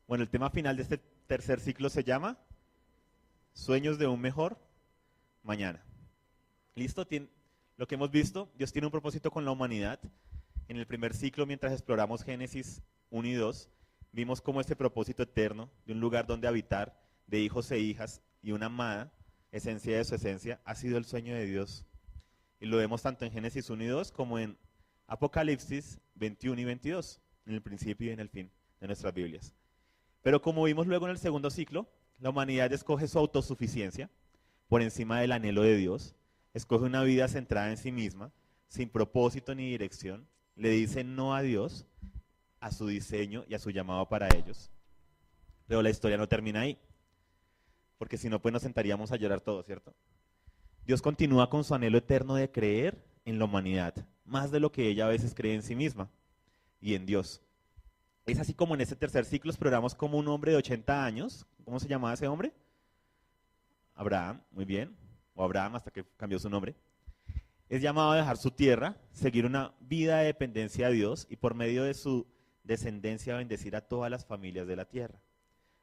Bueno, el tema final de este tercer ciclo se llama Sueños de un mejor mañana. ¿Listo? Lo que hemos visto, Dios tiene un propósito con la humanidad. En el primer ciclo, mientras exploramos Génesis 1 y 2, vimos cómo este propósito eterno de un lugar donde habitar, de hijos e hijas y una amada, esencia de su esencia, ha sido el sueño de Dios. Y lo vemos tanto en Génesis 1 y 2 como en Apocalipsis 21 y 22, en el principio y en el fin de nuestras Biblias. Pero como vimos luego en el segundo ciclo, la humanidad escoge su autosuficiencia por encima del anhelo de Dios, escoge una vida centrada en sí misma, sin propósito ni dirección, le dice no a Dios, a su diseño y a su llamado para ellos. Pero la historia no termina ahí, porque si no, pues nos sentaríamos a llorar todos, ¿cierto? Dios continúa con su anhelo eterno de creer en la humanidad, más de lo que ella a veces cree en sí misma y en Dios. Es así como en este tercer ciclo exploramos como un hombre de 80 años, ¿cómo se llamaba ese hombre? Abraham, muy bien, o Abraham hasta que cambió su nombre. Es llamado a dejar su tierra, seguir una vida de dependencia a Dios y por medio de su descendencia bendecir a todas las familias de la tierra,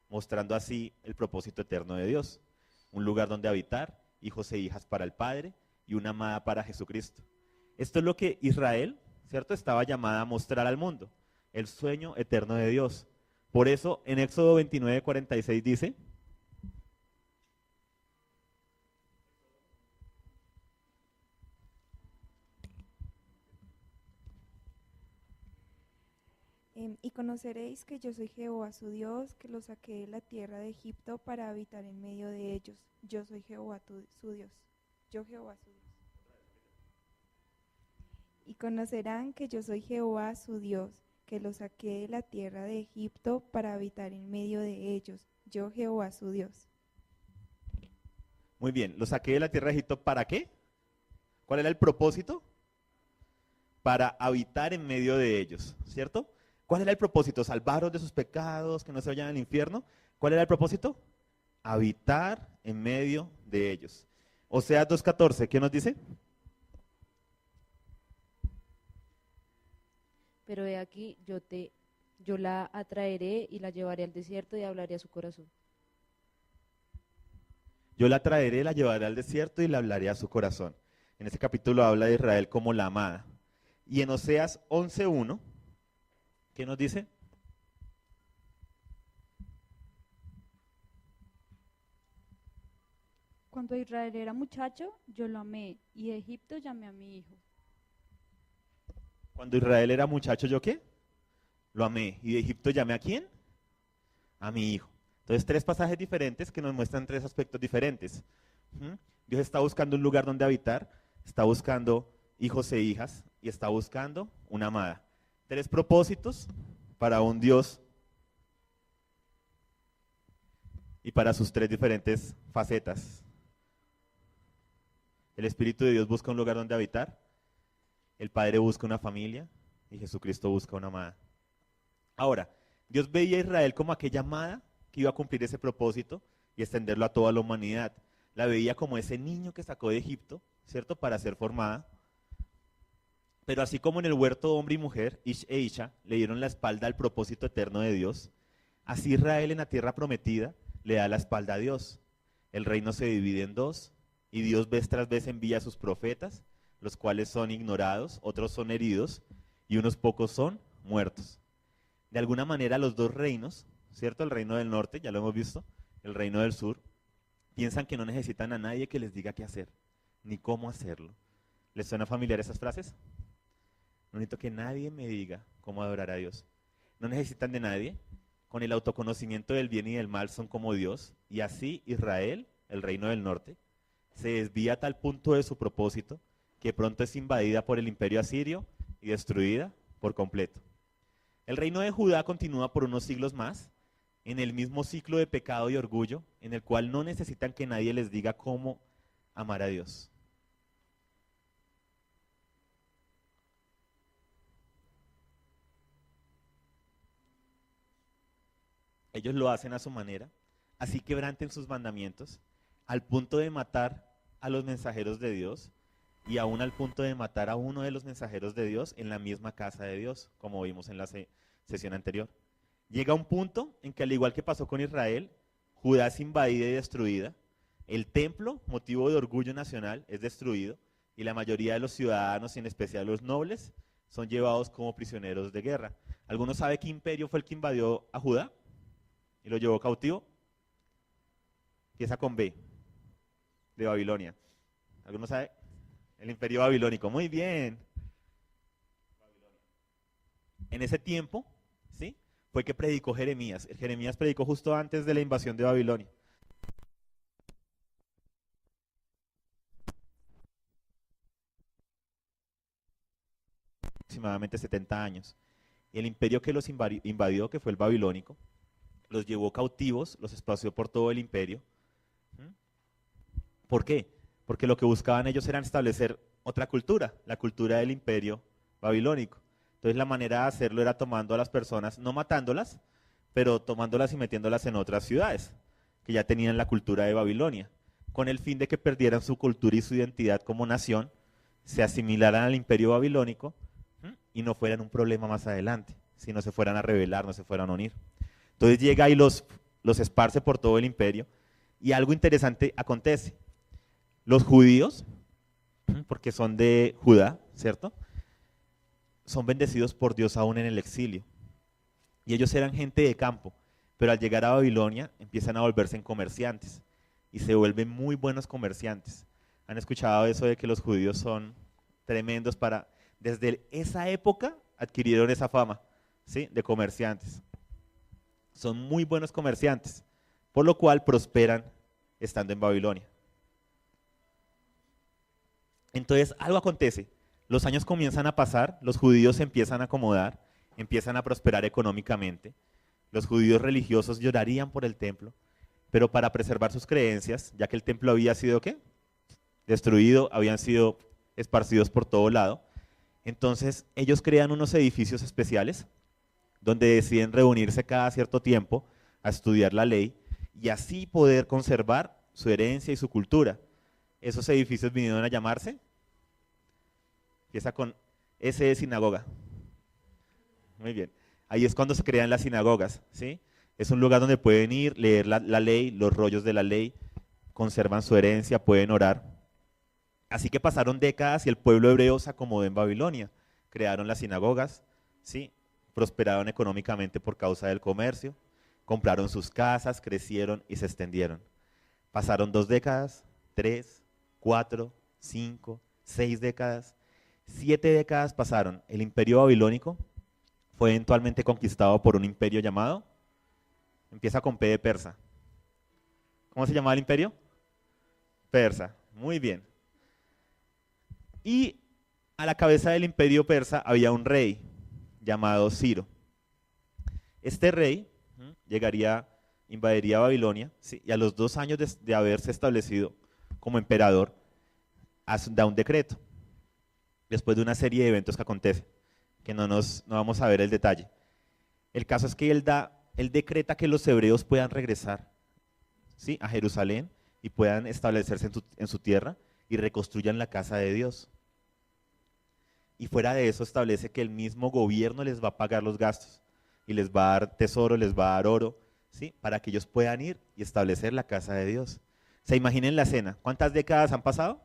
mostrando así el propósito eterno de Dios, un lugar donde habitar, hijos e hijas para el Padre y una amada para Jesucristo. Esto es lo que Israel, ¿cierto?, estaba llamada a mostrar al mundo, el sueño eterno de Dios. Por eso en Éxodo 29:46 dice: Y conoceréis que yo soy Jehová su Dios, que los saqué de la tierra de Egipto para habitar en medio de ellos. Yo soy Jehová su Dios. Yo Jehová su Dios. Y conocerán que yo soy Jehová su Dios, que los saqué de la tierra de Egipto para habitar en medio de ellos. Yo Jehová su Dios. Muy bien, los saqué de la tierra de Egipto, ¿para qué? ¿Cuál era el propósito? Para habitar en medio de ellos, ¿cierto? ¿Cuál era el propósito? Salvarlos de sus pecados, que no se vayan al infierno. ¿Cuál era el propósito? Habitar en medio de ellos. Oseas 2:14, ¿qué nos dice? Pero he aquí, yo la atraeré y la llevaré al desierto y hablaré a su corazón. Yo la traeré, la llevaré al desierto y la hablaré a su corazón. En este capítulo habla de Israel como la amada. Y en Oseas 11:1, ¿qué nos dice? Cuando Israel era muchacho, yo lo amé, y de Egipto llamé a mi hijo. Cuando Israel era muchacho, ¿yo qué? Lo amé. ¿Y de Egipto llamé a quién? A mi hijo. Entonces, tres pasajes diferentes que nos muestran tres aspectos diferentes. Dios está buscando un lugar donde habitar, está buscando hijos e hijas y está buscando una amada. Tres propósitos para un Dios y para sus tres diferentes facetas. El Espíritu de Dios busca un lugar donde habitar, el Padre busca una familia y Jesucristo busca una amada. Ahora, Dios veía a Israel como aquella amada que iba a cumplir ese propósito y extenderlo a toda la humanidad. La veía como ese niño que sacó de Egipto, ¿cierto?, para ser formada. Pero así como en el huerto hombre y mujer, Ish e Isha, le dieron la espalda al propósito eterno de Dios, así Israel en la tierra prometida le da la espalda a Dios. El reino se divide en dos y Dios vez tras vez envía a sus profetas, los cuales son ignorados, otros son heridos y unos pocos son muertos. De alguna manera los dos reinos, ¿cierto? El reino del norte, ya lo hemos visto, el reino del sur, piensan que no necesitan a nadie que les diga qué hacer, ni cómo hacerlo. ¿Les suena familiar esas frases? No necesito que nadie me diga cómo adorar a Dios. No necesitan de nadie. Con el autoconocimiento del bien y del mal son como Dios. Y así Israel, el reino del norte, se desvía a tal punto de su propósito que pronto es invadida por el imperio asirio y destruida por completo. El reino de Judá continúa por unos siglos más, en el mismo ciclo de pecado y orgullo, en el cual no necesitan que nadie les diga cómo amar a Dios. Ellos lo hacen a su manera, así quebranten sus mandamientos, al punto de matar a los mensajeros de Dios y aún al punto de matar a uno de los mensajeros de Dios en la misma casa de Dios, como vimos en la sesión anterior. Llega un punto en que, al igual que pasó con Israel, Judá es invadida y destruida, el templo, motivo de orgullo nacional, es destruido y la mayoría de los ciudadanos, y en especial los nobles, son llevados como prisioneros de guerra. ¿Alguno sabe qué imperio fue el que invadió a Judá y lo llevó cautivo? Empieza con B, de Babilonia. ¿Alguno sabe? El imperio babilónico. Muy bien. En ese tiempo, ¿sí?, fue que predicó Jeremías. Jeremías predicó justo antes de la invasión de Babilonia. Aproximadamente 70 años. Y el imperio que los invadió, que fue el babilónico, los llevó cautivos, los esparció por todo el imperio. ¿Por qué? Porque lo que buscaban ellos era establecer otra cultura, la cultura del imperio babilónico. Entonces la manera de hacerlo era tomando a las personas, no matándolas, pero tomándolas y metiéndolas en otras ciudades que ya tenían la cultura de Babilonia, con el fin de que perdieran su cultura y su identidad como nación, se asimilaran al imperio babilónico y no fueran un problema más adelante, si no se fueran a rebelar, no se fueran a unir. Entonces llega y los esparce por todo el imperio y algo interesante acontece. Los judíos, porque son de Judá, ¿cierto?, son bendecidos por Dios aún en el exilio. Y ellos eran gente de campo, pero al llegar a Babilonia empiezan a volverse en comerciantes y se vuelven muy buenos comerciantes. ¿Han escuchado eso de que los judíos son tremendos para... Desde esa época adquirieron esa fama, ¿sí?, de comerciantes. Son muy buenos comerciantes, por lo cual prosperan estando en Babilonia. Entonces algo acontece, los años comienzan a pasar, los judíos se empiezan a acomodar, empiezan a prosperar económicamente, los judíos religiosos llorarían por el templo, pero para preservar sus creencias, ya que el templo había sido ¿qué?, destruido, habían sido esparcidos por todo lado, entonces ellos crean unos edificios especiales donde deciden reunirse cada cierto tiempo a estudiar la ley y así poder conservar su herencia y su cultura. Esos edificios vinieron a llamarse, empieza con S de sinagoga. Muy bien. Ahí es cuando se crean las sinagogas, ¿sí? Es un lugar donde pueden ir, leer la ley, los rollos de la ley, conservan su herencia, pueden orar. Así que pasaron décadas y el pueblo hebreo se acomodó en Babilonia. Crearon las sinagogas, ¿sí?, prosperaron económicamente por causa del comercio, compraron sus casas, crecieron y se extendieron. Pasaron 2 décadas, 3, 4, 5, 6 décadas, 7 décadas pasaron. El imperio babilónico fue eventualmente conquistado por un imperio llamado, empieza con P de persa. ¿Cómo se llamaba el imperio? Persa, muy bien. Y a la cabeza del imperio persa había un rey llamado Ciro. Este rey invadiría Babilonia, ¿sí?, y a los 2 años de haberse establecido como emperador, da un decreto, después de una serie de eventos que acontecen, que no vamos a ver el detalle. El caso es que él decreta que los hebreos puedan regresar, ¿sí?, a Jerusalén y puedan establecerse en su tierra y reconstruyan la casa de Dios. Y fuera de eso establece que el mismo gobierno les va a pagar los gastos y les va a dar tesoro, les va a dar oro, ¿sí?, para que ellos puedan ir y establecer la casa de Dios. Se imaginen la escena. ¿Cuántas décadas han pasado?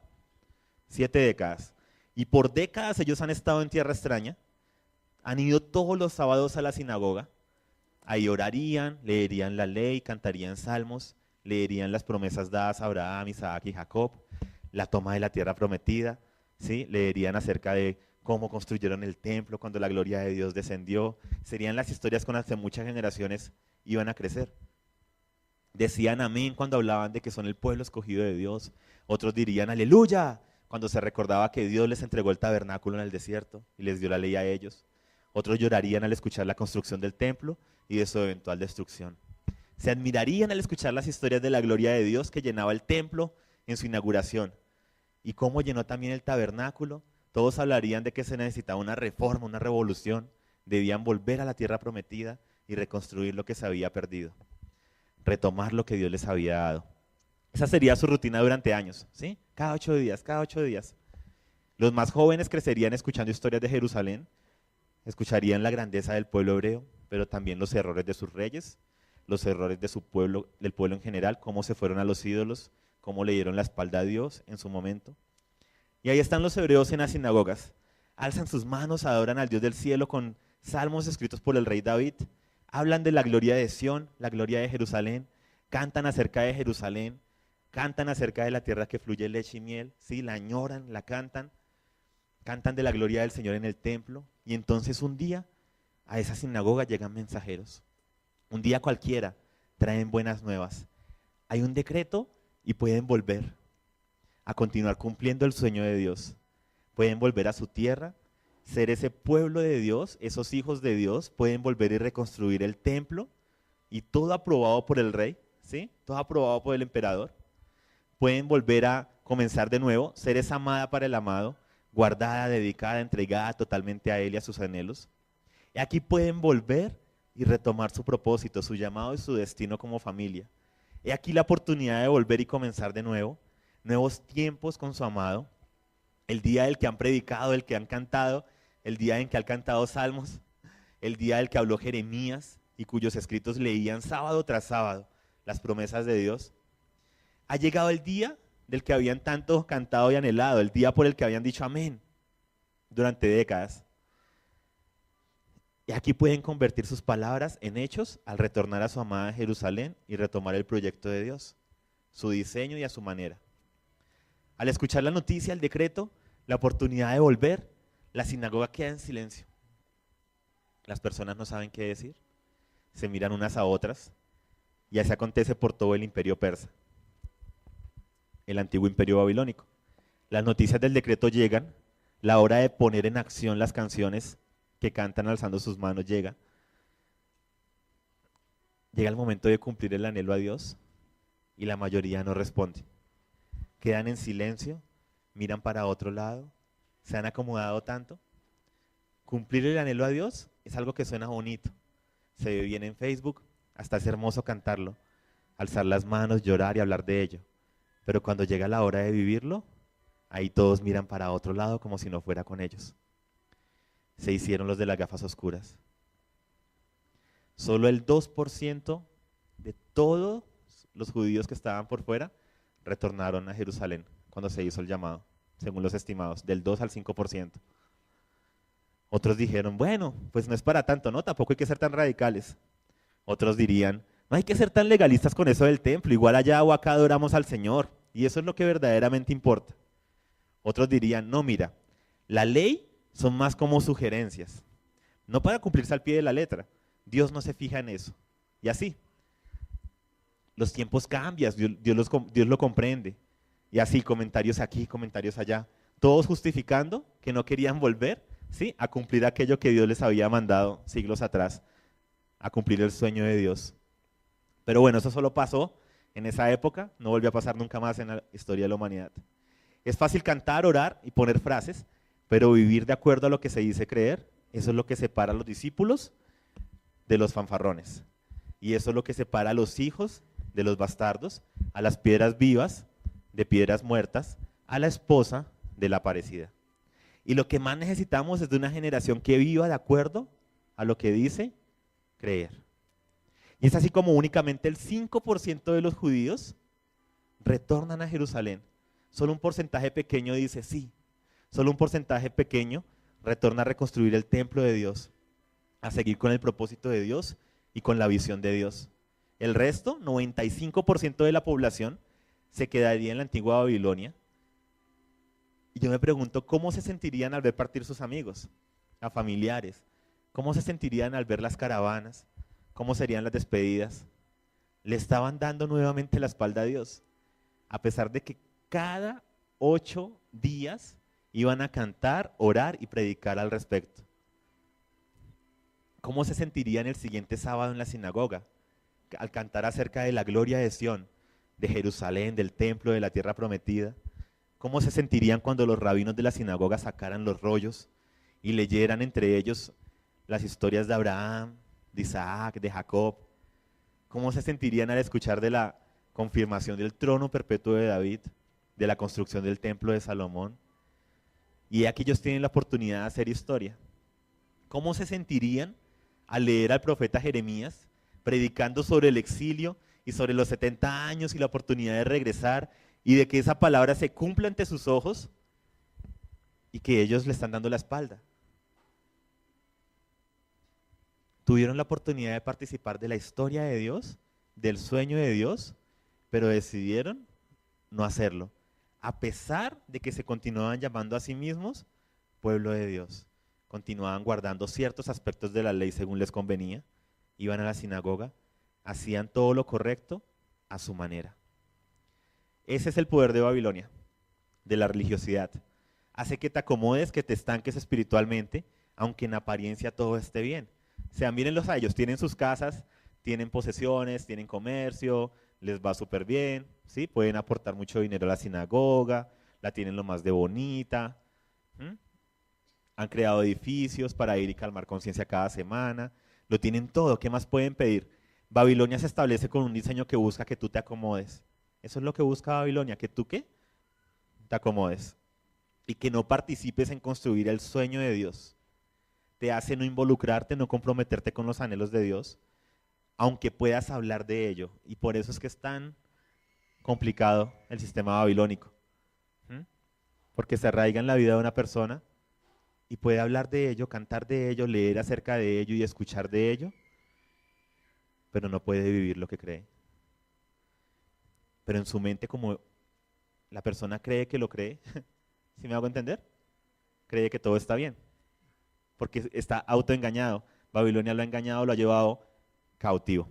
7 décadas. Y por décadas ellos han estado en tierra extraña, han ido todos los sábados a la sinagoga, ahí orarían, leerían la ley, cantarían salmos, leerían las promesas dadas a Abraham, Isaac y Jacob, la toma de la tierra prometida, ¿sí?, leerían acerca de cómo construyeron el templo cuando la gloria de Dios descendió. Serían las historias con las que muchas generaciones iban a crecer. Decían amén cuando hablaban de que son el pueblo escogido de Dios. Otros dirían aleluya cuando se recordaba que Dios les entregó el tabernáculo en el desierto y les dio la ley a ellos. Otros llorarían al escuchar la construcción del templo y de su eventual destrucción. Se admirarían al escuchar las historias de la gloria de Dios que llenaba el templo en su inauguración y cómo llenó también el tabernáculo. Todos hablarían de que se necesitaba una reforma, una revolución. Debían volver a la tierra prometida y reconstruir lo que se había perdido. Retomar lo que Dios les había dado. Esa sería su rutina durante años, ¿sí? Cada 8 días, cada 8 días. Los más jóvenes crecerían escuchando historias de Jerusalén, escucharían la grandeza del pueblo hebreo, pero también los errores de sus reyes, los errores de su pueblo, del pueblo en general, cómo se fueron a los ídolos, cómo le dieron la espalda a Dios en su momento. Y ahí están los hebreos en las sinagogas, alzan sus manos, adoran al Dios del cielo con salmos escritos por el rey David, hablan de la gloria de Sión, la gloria de Jerusalén, cantan acerca de Jerusalén, cantan acerca de la tierra que fluye leche y miel, ¿sí? La añoran, la cantan de la gloria del Señor en el templo. Y entonces un día a esa sinagoga llegan mensajeros. Un día cualquiera traen buenas nuevas. Hay un decreto y pueden volver a continuar cumpliendo el sueño de Dios. Pueden volver a su tierra, ser ese pueblo de Dios, esos hijos de Dios, pueden volver y reconstruir el templo y todo aprobado por el rey, ¿sí? Todo aprobado por el emperador. Pueden volver a comenzar de nuevo, ser esa amada para el amado, guardada, dedicada, entregada totalmente a él y a sus anhelos. Y aquí pueden volver y retomar su propósito, su llamado y su destino como familia. He aquí la oportunidad de volver y comenzar de nuevo, nuevos tiempos con su amado, el día del que han predicado, del que han cantado, el día en que han cantado salmos, el día del que habló Jeremías y cuyos escritos leían sábado tras sábado las promesas de Dios. Ha llegado el día del que habían tanto cantado y anhelado, el día por el que habían dicho amén durante décadas. Y aquí pueden convertir sus palabras en hechos al retornar a su amada Jerusalén y retomar el proyecto de Dios, su diseño y a su manera. Al escuchar la noticia, el decreto, la oportunidad de volver, la sinagoga queda en silencio. Las personas no saben qué decir, se miran unas a otras y así acontece por todo el imperio persa, el antiguo imperio babilónico. Las noticias del decreto llegan, la hora de poner en acción las canciones que cantan alzando sus manos llega. Llega el momento de cumplir el anhelo a Dios y la mayoría no responde. Quedan en silencio, miran para otro lado, se han acomodado tanto. Cumplir el anhelo a Dios es algo que suena bonito, se ve bien en Facebook, hasta es hermoso cantarlo, alzar las manos, llorar y hablar de ello. Pero cuando llega la hora de vivirlo, ahí todos miran para otro lado como si no fuera con ellos. Se hicieron los de las gafas oscuras. Solo el 2% de todos los judíos que estaban por fuera retornaron a Jerusalén cuando se hizo el llamado, según los estimados, del 2 al 5%. Otros dijeron, bueno, pues no es para tanto, ¿no? Tampoco hay que ser tan radicales. Otros dirían, no hay que ser tan legalistas con eso del templo, igual allá o acá adoramos al Señor, y eso es lo que verdaderamente importa. Otros dirían, no, mira, la ley son más como sugerencias, no para cumplirse al pie de la letra. Dios no se fija en eso. Y así, los tiempos cambian, Dios lo comprende. Y así, comentarios aquí, comentarios allá, todos justificando que no querían volver, ¿sí?, a cumplir aquello que Dios les había mandado siglos atrás, a cumplir el sueño de Dios. Pero bueno, eso solo pasó en esa época, no volvió a pasar nunca más en la historia de la humanidad. Es fácil cantar, orar y poner frases, pero vivir de acuerdo a lo que se dice creer, eso es lo que separa a los discípulos de los fanfarrones. Y eso es lo que separa a los hijos de los bastardos, a las piedras vivas de piedras muertas, a la esposa de la aparecida. Y lo que más necesitamos es de una generación que viva de acuerdo a lo que dice creer. Y es así como únicamente el 5% de los judíos retornan a Jerusalén. Solo un porcentaje pequeño dice sí. Solo un porcentaje pequeño retorna a reconstruir el templo de Dios, a seguir con el propósito de Dios y con la visión de Dios. El resto, 95% de la población, se quedaría en la antigua Babilonia. Y yo me pregunto, ¿cómo se sentirían al ver partir sus amigos, a familiares? ¿Cómo se sentirían al ver las caravanas? ¿Cómo serían las despedidas? Le estaban dando nuevamente la espalda a Dios, a pesar de que cada 8 días iban a cantar, orar y predicar al respecto. ¿Cómo se sentirían el siguiente sábado en la sinagoga, al cantar acerca de la gloria de Sión, de Jerusalén, del templo, de la tierra prometida? ¿Cómo se sentirían cuando los rabinos de la sinagoga sacaran los rollos y leyeran entre ellos las historias de Abraham, de Isaac, de Jacob? ¿Cómo se sentirían al escuchar de la confirmación del trono perpetuo de David, de la construcción del templo de Salomón? Y aquí ellos tienen la oportunidad de hacer historia. ¿Cómo se sentirían a leer al profeta Jeremías, predicando sobre el exilio y sobre los 70 años y la oportunidad de regresar y de que esa palabra se cumpla ante sus ojos y que ellos le están dando la espalda. Tuvieron la oportunidad de participar de la historia de Dios, del sueño de Dios, pero decidieron no hacerlo, a pesar de que se continuaban llamando a sí mismos pueblo de Dios. Continuaban guardando ciertos aspectos de la ley según les convenía, iban a la sinagoga, hacían todo lo correcto a su manera. Ese es el poder de Babilonia, de la religiosidad. Hace que te acomodes, que te estanques espiritualmente, aunque en apariencia todo esté bien. O sea, mírenlos a ellos, tienen sus casas, tienen posesiones, tienen comercio, les va súper bien, ¿sí? Pueden aportar mucho dinero a la sinagoga, la tienen lo más de bonita, han creado edificios para ir y calmar conciencia cada semana, lo tienen todo, ¿qué más pueden pedir? Babilonia se establece con un diseño que busca que tú te acomodes. Eso es lo que busca Babilonia, que tú ¿qué? Te acomodes y que no participes en construir el sueño de Dios. Te hace no involucrarte, no comprometerte con los anhelos de Dios, aunque puedas hablar de ello. Y por eso es que es tan complicado el sistema babilónico. Porque se arraiga en la vida de una persona y puede hablar de ello, cantar de ello, leer acerca de ello y escuchar de ello, pero no puede vivir lo que cree. Pero en su mente, como la persona cree que lo cree, ¿sí me hago entender? Cree que todo está bien, porque está autoengañado. Babilonia lo ha engañado, lo ha llevado cautivo.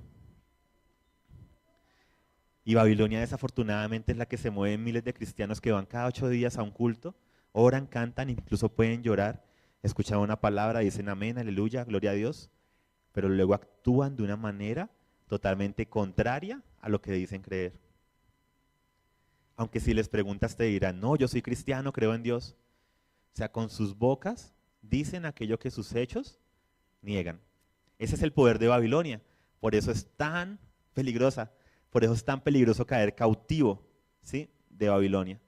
Y Babilonia desafortunadamente es la que se mueven miles de cristianos que van cada 8 días a un culto, oran, cantan, incluso pueden llorar, escuchan una palabra, dicen amén, aleluya, gloria a Dios, pero luego actúan de una manera totalmente contraria a lo que dicen creer. Aunque si les preguntas te dirán, no, yo soy cristiano, creo en Dios. O sea, con sus bocas dicen aquello que sus hechos niegan. Ese es el poder de Babilonia. Por eso es tan peligrosa. Por eso es tan peligroso caer cautivo, ¿sí?, de Babilonia.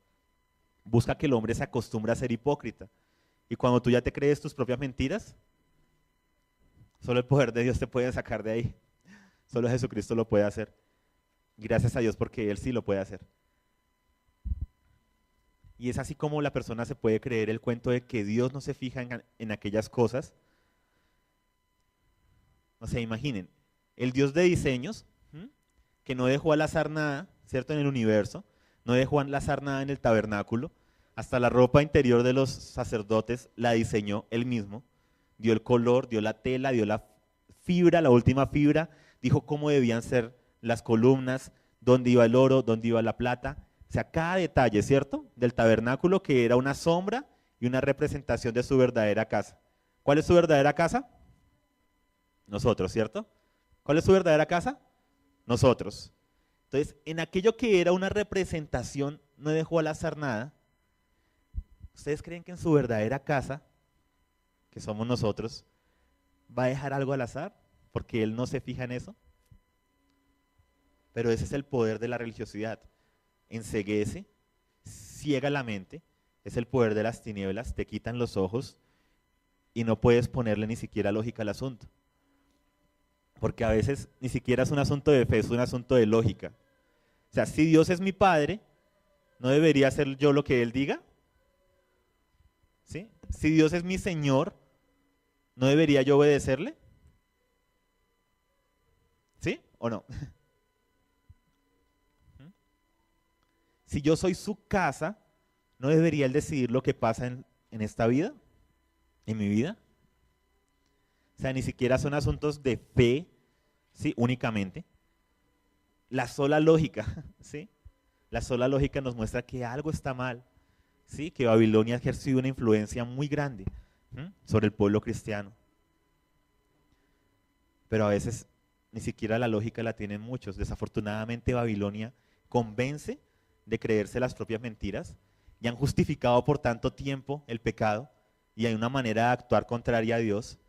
Busca que el hombre se acostumbre a ser hipócrita. Y cuando tú ya te crees tus propias mentiras, solo el poder de Dios te puede sacar de ahí. Solo Jesucristo lo puede hacer. Gracias a Dios porque Él sí lo puede hacer. Y es así como la persona se puede creer el cuento de que Dios no se fija en aquellas cosas. O sea, imaginen, el Dios de diseños, que no dejó al azar nada, ¿cierto?, en el universo, no dejó al azar nada en el tabernáculo, hasta la ropa interior de los sacerdotes la diseñó Él mismo, dio el color, dio la tela, dio la fibra, la última fibra, dijo cómo debían ser las columnas, dónde iba el oro, dónde iba la plata. O sea, cada detalle, ¿cierto?, del tabernáculo, que era una sombra y una representación de su verdadera casa. ¿Cuál es su verdadera casa? Nosotros, ¿cierto? ¿Cuál es su verdadera casa? Nosotros. Entonces, en aquello que era una representación, no dejó al azar nada. ¿Ustedes creen que en su verdadera casa, que somos nosotros, va a dejar algo al azar? Porque Él no se fija en eso. Pero ese es el poder de la religiosidad. Enceguece, ciega la mente, es el poder de las tinieblas, te quitan los ojos y no puedes ponerle ni siquiera lógica al asunto. Porque a veces ni siquiera es un asunto de fe, es un asunto de lógica. O sea, si Dios es mi Padre, ¿no debería hacer yo lo que Él diga? ¿Sí? Si Dios es mi Señor, ¿no debería yo obedecerle? ¿Sí o no? Si yo soy su casa, ¿no debería Él decidir lo que pasa en esta vida? ¿En mi vida? O sea, ni siquiera son asuntos de fe, ¿sí?, únicamente. La sola lógica, ¿sí? La sola lógica nos muestra que algo está mal, ¿sí? Que Babilonia ha ejercido una influencia muy grande sobre el pueblo cristiano. Pero a veces ni siquiera la lógica la tienen muchos. Desafortunadamente Babilonia convence de creerse las propias mentiras y han justificado por tanto tiempo el pecado y hay una manera de actuar contraria a Dios,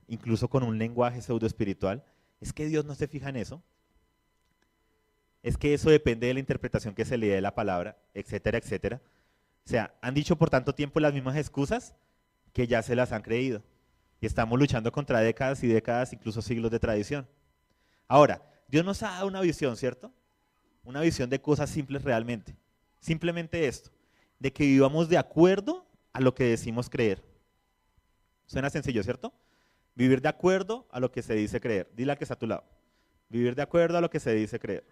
incluso con un lenguaje pseudoespiritual. Es que Dios no se fija en eso. Es que eso depende de la interpretación que se le dé de la palabra, etcétera, etcétera. O sea, han dicho por tanto tiempo las mismas excusas que ya se las han creído. Y estamos luchando contra décadas y décadas, incluso siglos de tradición. Ahora, Dios nos ha dado una visión, ¿cierto? Una visión de cosas simples realmente. Simplemente esto, de que vivamos de acuerdo a lo que decimos creer. Suena sencillo, ¿cierto? Vivir de acuerdo a lo que se dice creer. Dile al que está a tu lado. Vivir de acuerdo a lo que se dice creer.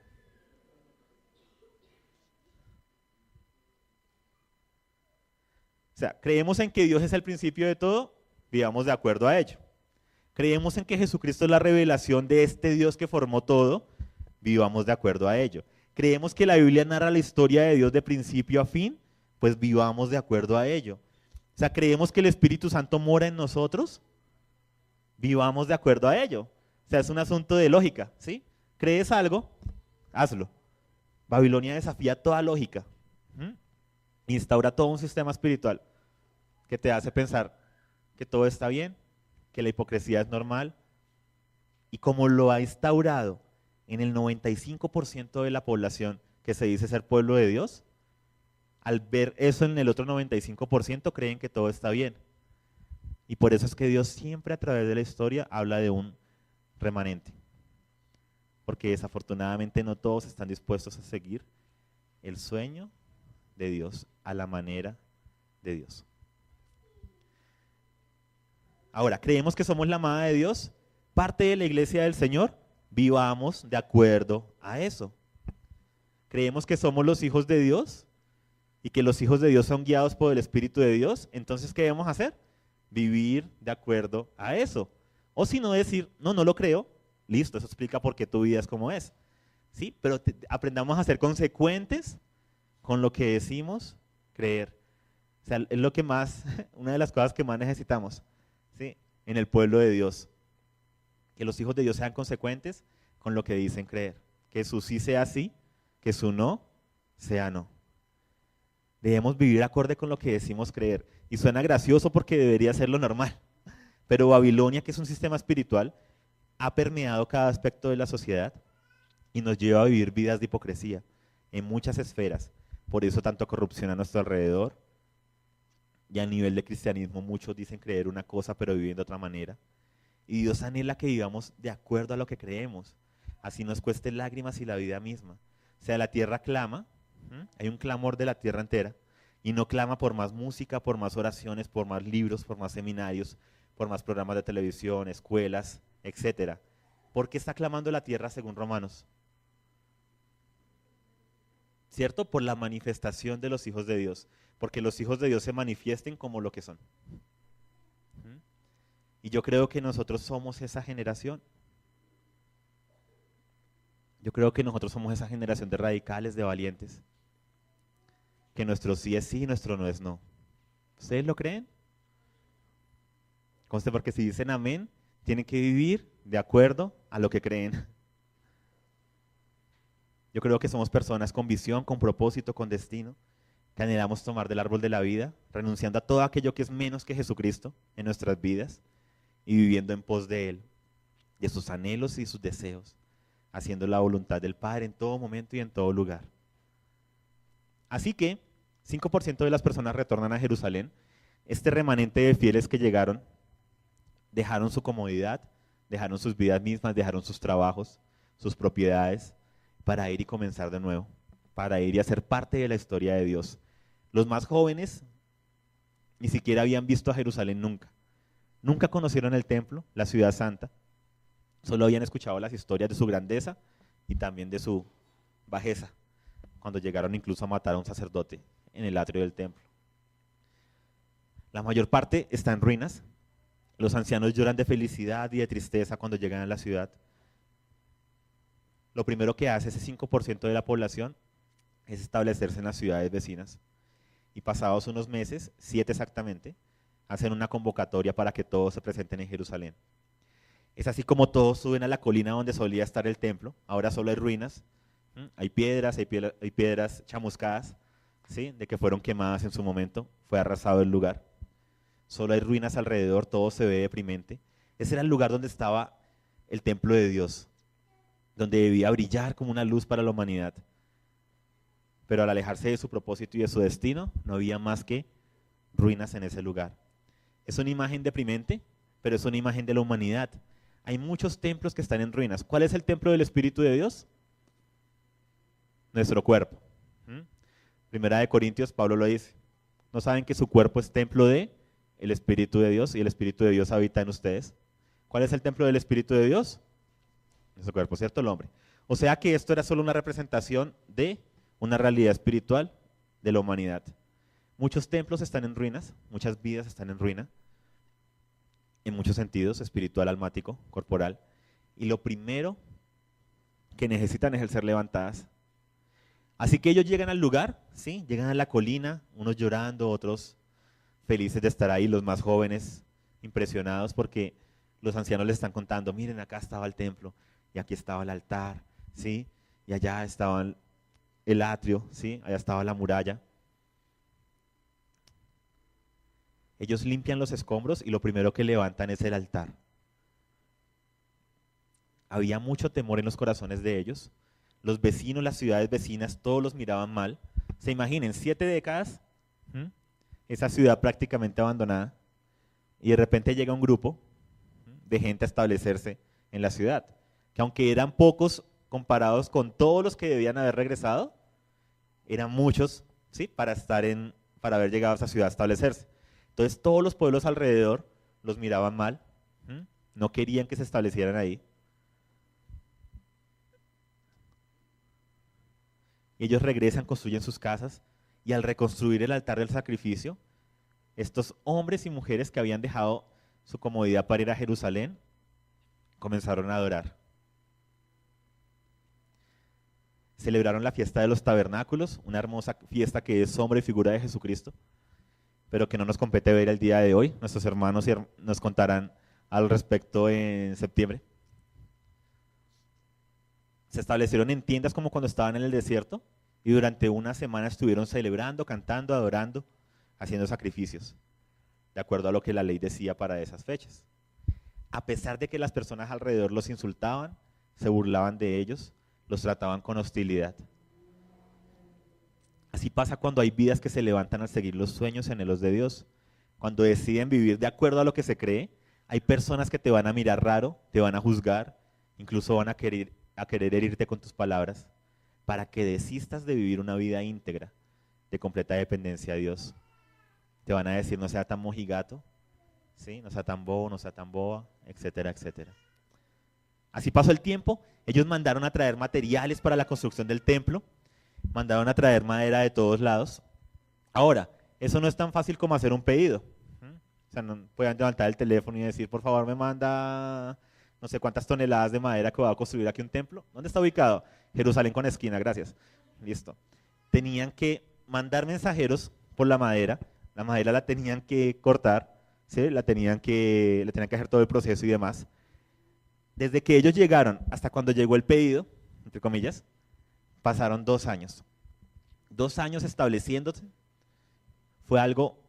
O sea, creemos en que Dios es el principio de todo, vivamos de acuerdo a ello. Creemos en que Jesucristo es la revelación de este Dios que formó todo, vivamos de acuerdo a ello. Creemos que la Biblia narra la historia de Dios de principio a fin, pues vivamos de acuerdo a ello. O sea, creemos que el Espíritu Santo mora en nosotros, vivamos de acuerdo a ello. O sea, es un asunto de lógica, ¿sí? ¿Crees algo? Hazlo. Babilonia desafía toda lógica. Instaura todo un sistema espiritual que te hace pensar que todo está bien, que la hipocresía es normal, y como lo ha instaurado en el 95% de la población que se dice ser pueblo de Dios, al ver eso en el otro 95% creen que todo está bien. Y por eso es que Dios siempre a través de la historia habla de un remanente. Porque desafortunadamente no todos están dispuestos a seguir el sueño de Dios a la manera de Dios. Ahora, ¿creemos que somos la amada de Dios? Parte de la iglesia del Señor, vivamos de acuerdo a eso. ¿Creemos que somos los hijos de Dios? Y que los hijos de Dios son guiados por el Espíritu de Dios. Entonces, ¿qué debemos hacer? Vivir de acuerdo a eso. O si no decir, no, no lo creo, listo, eso explica por qué tu vida es como es. ¿Sí? Pero aprendamos a ser consecuentes con lo que decimos creer. O sea, es lo que más, una de las cosas que más necesitamos, ¿sí? En el pueblo de Dios. Que los hijos de Dios sean consecuentes con lo que dicen creer. Que su sí sea sí, que su no sea no. Debemos vivir acorde con lo que decimos creer. Y suena gracioso porque debería ser lo normal. Pero Babilonia, que es un sistema espiritual, ha permeado cada aspecto de la sociedad y nos lleva a vivir vidas de hipocresía en muchas esferas. Por eso tanto corrupción a nuestro alrededor. Y a nivel de cristianismo muchos dicen creer una cosa pero viven de otra manera. Y Dios anhela que vivamos de acuerdo a lo que creemos. Así nos cueste lágrimas y la vida misma. O sea, la tierra clama, hay un clamor de la tierra entera. Y no clama por más música, por más oraciones, por más libros, por más seminarios, por más programas de televisión, escuelas, etcétera. ¿Por qué está clamando la tierra según Romanos? ¿Cierto? Por la manifestación de los hijos de Dios. Porque los hijos de Dios se manifiesten como lo que son. Y yo creo que nosotros somos esa generación. Yo creo que nosotros somos esa generación de radicales, de valientes. Que nuestro sí es sí y nuestro no es no. ¿Ustedes lo creen? Conste, porque si dicen amén, tienen que vivir de acuerdo a lo que creen. Yo creo que somos personas con visión, con propósito, con destino, que anhelamos tomar del árbol de la vida, renunciando a todo aquello que es menos que Jesucristo en nuestras vidas y viviendo en pos de Él, de sus anhelos y sus deseos, haciendo la voluntad del Padre en todo momento y en todo lugar. Así que 5% de las personas retornan a Jerusalén. Este remanente de fieles que llegaron dejaron su comodidad, dejaron sus vidas mismas, dejaron sus trabajos, sus propiedades, para ir y comenzar de nuevo, para ir y hacer parte de la historia de Dios. Los más jóvenes ni siquiera habían visto a Jerusalén nunca. Nunca conocieron el templo, la ciudad santa. Solo habían escuchado las historias de su grandeza y también de su bajeza, cuando llegaron incluso a matar a un sacerdote en el atrio del templo. La mayor parte está en ruinas. Los ancianos lloran de felicidad y de tristeza cuando llegan a la ciudad. Lo primero que hace ese 5% de la población es establecerse en las ciudades vecinas. Y pasados unos meses, 7 exactamente, hacen una convocatoria para que todos se presenten en Jerusalén. Es así como todos suben a la colina donde solía estar el templo. Ahora solo hay ruinas, hay piedras chamuscadas, ¿sí? De que fueron quemadas en su momento, fue arrasado el lugar. Solo hay ruinas alrededor, todo se ve deprimente. Ese era el lugar donde estaba el templo de Dios, donde debía brillar como una luz para la humanidad. Pero al alejarse de su propósito y de su destino, no había más que ruinas en ese lugar. Es una imagen deprimente, pero es una imagen de la humanidad. Hay muchos templos que están en ruinas. ¿Cuál es el templo del Espíritu de Dios? Nuestro cuerpo. Primera de Corintios, Pablo lo dice. ¿No saben que su cuerpo es templo de el Espíritu de Dios y el Espíritu de Dios habita en ustedes? ¿Cuál es el templo del Espíritu de Dios? Nuestro cuerpo, ¿cierto? El hombre. O sea que esto era solo una representación de una realidad espiritual de la humanidad. Muchos templos están en ruinas, muchas vidas están en ruina, en muchos sentidos, espiritual, almático, corporal. Y lo primero que necesitan es el ser levantadas. Así que ellos llegan al lugar, ¿sí? Llegan a la colina, unos llorando, otros felices de estar ahí, los más jóvenes impresionados porque los ancianos les están contando, miren, acá estaba el templo y aquí estaba el altar, ¿sí? Y allá estaba el atrio, ¿sí? Allá estaba la muralla. Ellos limpian los escombros y lo primero que levantan es el altar. Había mucho temor en los corazones de ellos. Los vecinos, las ciudades vecinas, todos los miraban mal. Se imaginen, 7 décadas, esa ciudad prácticamente abandonada, y de repente llega un grupo de gente a establecerse en la ciudad, que aunque eran pocos comparados con todos los que debían haber regresado, eran muchos, ¿sí? para haber llegado a esa ciudad a establecerse. Entonces todos los pueblos alrededor los miraban mal, no querían que se establecieran ahí. Y ellos regresan, construyen sus casas, y al reconstruir el altar del sacrificio, estos hombres y mujeres que habían dejado su comodidad para ir a Jerusalén, comenzaron a adorar. Celebraron la fiesta de los tabernáculos, una hermosa fiesta que es sombra y figura de Jesucristo, pero que no nos compete ver el día de hoy. Nuestros hermanos nos contarán al respecto en septiembre. Se establecieron en tiendas como cuando estaban en el desierto y durante una semana estuvieron celebrando, cantando, adorando, haciendo sacrificios, de acuerdo a lo que la ley decía para esas fechas. A pesar de que las personas alrededor los insultaban, se burlaban de ellos, los trataban con hostilidad. Así pasa cuando hay vidas que se levantan al seguir los sueños y anhelos de Dios. Cuando deciden vivir de acuerdo a lo que se cree, hay personas que te van a mirar raro, te van a juzgar, incluso van a querer herirte con tus palabras, para que desistas de vivir una vida íntegra, de completa dependencia a Dios. Te van a decir, no sea tan mojigato, ¿sí? No sea tan bobo, no sea tan boba, etcétera, etcétera. Así pasó el tiempo, ellos mandaron a traer materiales para la construcción del templo, mandaron a traer madera de todos lados. Ahora, eso no es tan fácil como hacer un pedido. O sea, no pueden levantar el teléfono y decir, por favor, me manda no sé cuántas toneladas de madera que va a construir aquí un templo. ¿Dónde está ubicado? Jerusalén con esquina, gracias. Listo. Tenían que mandar mensajeros por la madera la tenían que cortar, ¿sí? Le tenían que hacer todo el proceso y demás. Desde que ellos llegaron hasta cuando llegó el pedido, entre comillas, pasaron 2 años. 2 años estableciéndose. Fue algo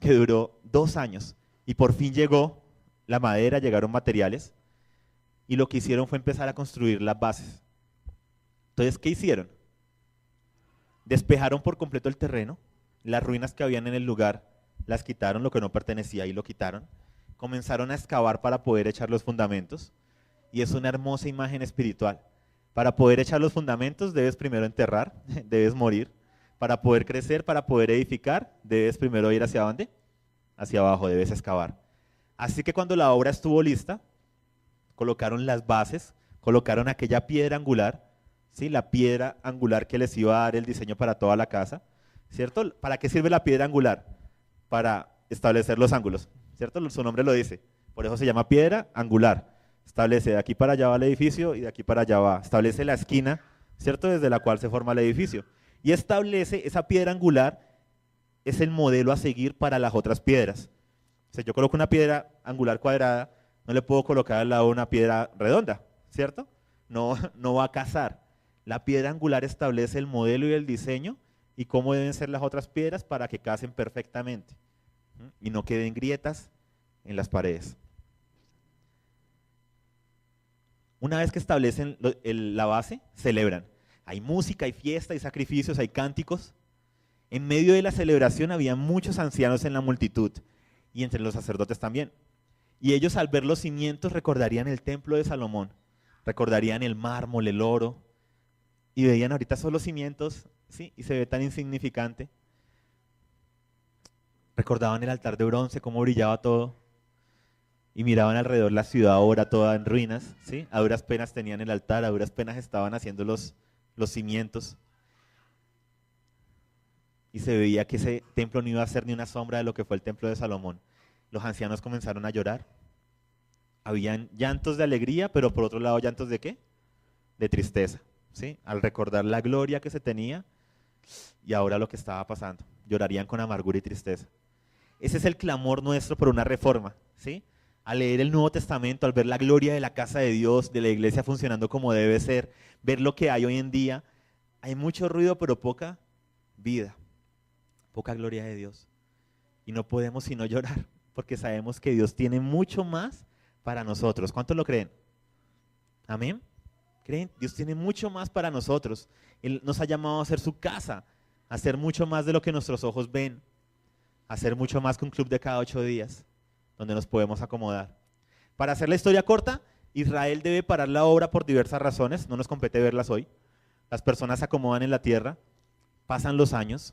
que duró 2 años. Y por fin llegó la madera, llegaron materiales. Y lo que hicieron fue empezar a construir las bases. Entonces, ¿qué hicieron? Despejaron por completo el terreno. Las ruinas que habían en el lugar las quitaron, lo que no pertenecía ahí lo quitaron. Comenzaron a excavar para poder echar los fundamentos. Y es una hermosa imagen espiritual. Para poder echar los fundamentos debes primero enterrar, debes morir. Para poder crecer, para poder edificar, debes primero ir ¿hacia dónde? Hacia abajo, debes excavar. Así que cuando la obra estuvo lista, colocaron las bases, colocaron aquella piedra angular, ¿sí? La piedra angular que les iba a dar el diseño para toda la casa, ¿cierto? ¿Para qué sirve la piedra angular? Para establecer los ángulos, ¿cierto? Su nombre lo dice, por eso se llama piedra angular. Establece de aquí para allá va el edificio y de aquí para allá va. Establece la esquina, ¿cierto? Desde la cual se forma el edificio. Y establece esa piedra angular, es el modelo a seguir para las otras piedras. O sea, yo coloco una piedra angular cuadrada, no le puedo colocar al lado una piedra redonda, ¿cierto? No va a casar. La piedra angular establece el modelo y el diseño y cómo deben ser las otras piedras para que casen perfectamente y no queden grietas en las paredes. Una vez que establecen la base, celebran. Hay música, hay fiesta, hay sacrificios, hay cánticos. En medio de la celebración había muchos ancianos en la multitud y entre los sacerdotes también. Y ellos al ver los cimientos recordarían el templo de Salomón, recordarían el mármol, el oro, y veían ahorita solo cimientos, ¿sí? Y se ve tan insignificante. Recordaban el altar de bronce, cómo brillaba todo, y miraban alrededor la ciudad ahora toda en ruinas, ¿sí? A duras penas tenían el altar, a duras penas estaban haciendo los cimientos. Y se veía que ese templo no iba a ser ni una sombra de lo que fue el templo de Salomón. Los ancianos comenzaron a llorar. Habían llantos de alegría, pero por otro lado llantos de ¿qué? De tristeza, ¿sí? Al recordar la gloria que se tenía y ahora lo que estaba pasando. Llorarían con amargura y tristeza. Ese es el clamor nuestro por una reforma, ¿sí? Al leer el Nuevo Testamento, al ver la gloria de la casa de Dios, de la iglesia funcionando como debe ser, ver lo que hay hoy en día, hay mucho ruido pero poca vida, poca gloria de Dios. Y no podemos sino llorar, porque sabemos que Dios tiene mucho más para nosotros. ¿Cuántos lo creen? ¿Amén? ¿Creen? Dios tiene mucho más para nosotros. Él nos ha llamado a hacer su casa, a hacer mucho más de lo que nuestros ojos ven, a hacer mucho más que un club de cada 8 días, donde nos podemos acomodar. Para hacer la historia corta, Israel debe parar la obra por diversas razones, no nos compete verlas hoy. Las personas se acomodan en la tierra, pasan los años,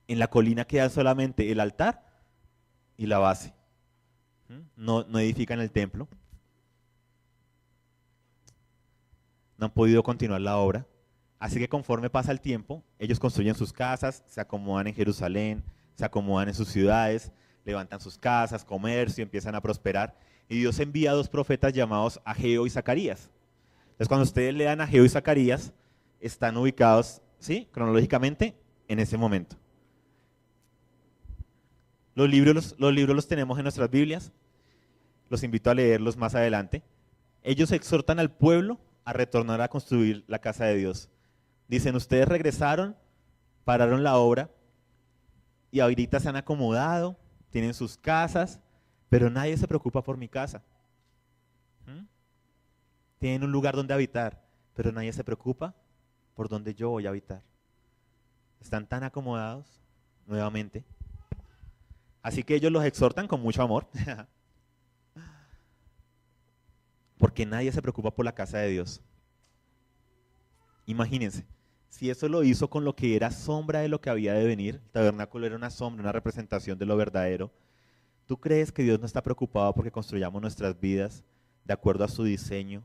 en la colina queda solamente el altar y la base. No edifican el templo. No han podido continuar la obra. Así que conforme pasa el tiempo, ellos construyen sus casas, se acomodan en Jerusalén, se acomodan en sus ciudades, levantan sus casas, comercio, empiezan a prosperar. Y Dios envía a 2 profetas llamados Ageo y Zacarías. Entonces cuando ustedes lean Ageo y Zacarías, están ubicados, ¿sí?, cronológicamente en ese momento. Los libros los tenemos en nuestras Biblias. Los invito a leerlos más adelante. Ellos exhortan al pueblo a retornar a construir la casa de Dios. Dicen, ustedes regresaron, pararon la obra y ahorita se han acomodado, tienen sus casas, pero nadie se preocupa por mi casa. Tienen un lugar donde habitar, pero nadie se preocupa por donde yo voy a habitar. Están tan acomodados, nuevamente. Así que ellos los exhortan con mucho amor, porque nadie se preocupa por la casa de Dios. Imagínense, si eso lo hizo con lo que era sombra de lo que había de venir, el tabernáculo era una sombra, una representación de lo verdadero. ¿Tú crees que Dios no está preocupado porque construyamos nuestras vidas de acuerdo a su diseño,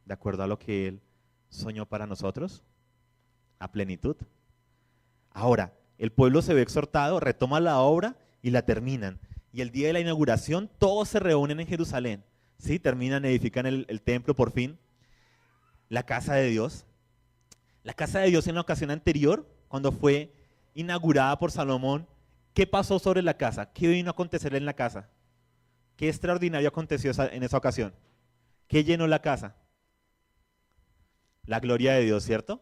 de acuerdo a lo que Él soñó para nosotros? A plenitud. Ahora, el pueblo se ve exhortado, retoma la obra y la terminan. Y el día de la inauguración todos se reúnen en Jerusalén. ¿Sí? Terminan, edifican el templo por fin. La casa de Dios. La casa de Dios en la ocasión anterior, cuando fue inaugurada por Salomón, ¿qué pasó sobre la casa? ¿Qué vino a acontecer en la casa? ¿Qué extraordinario aconteció en esa ocasión? ¿Qué llenó la casa? La gloria de Dios, ¿cierto?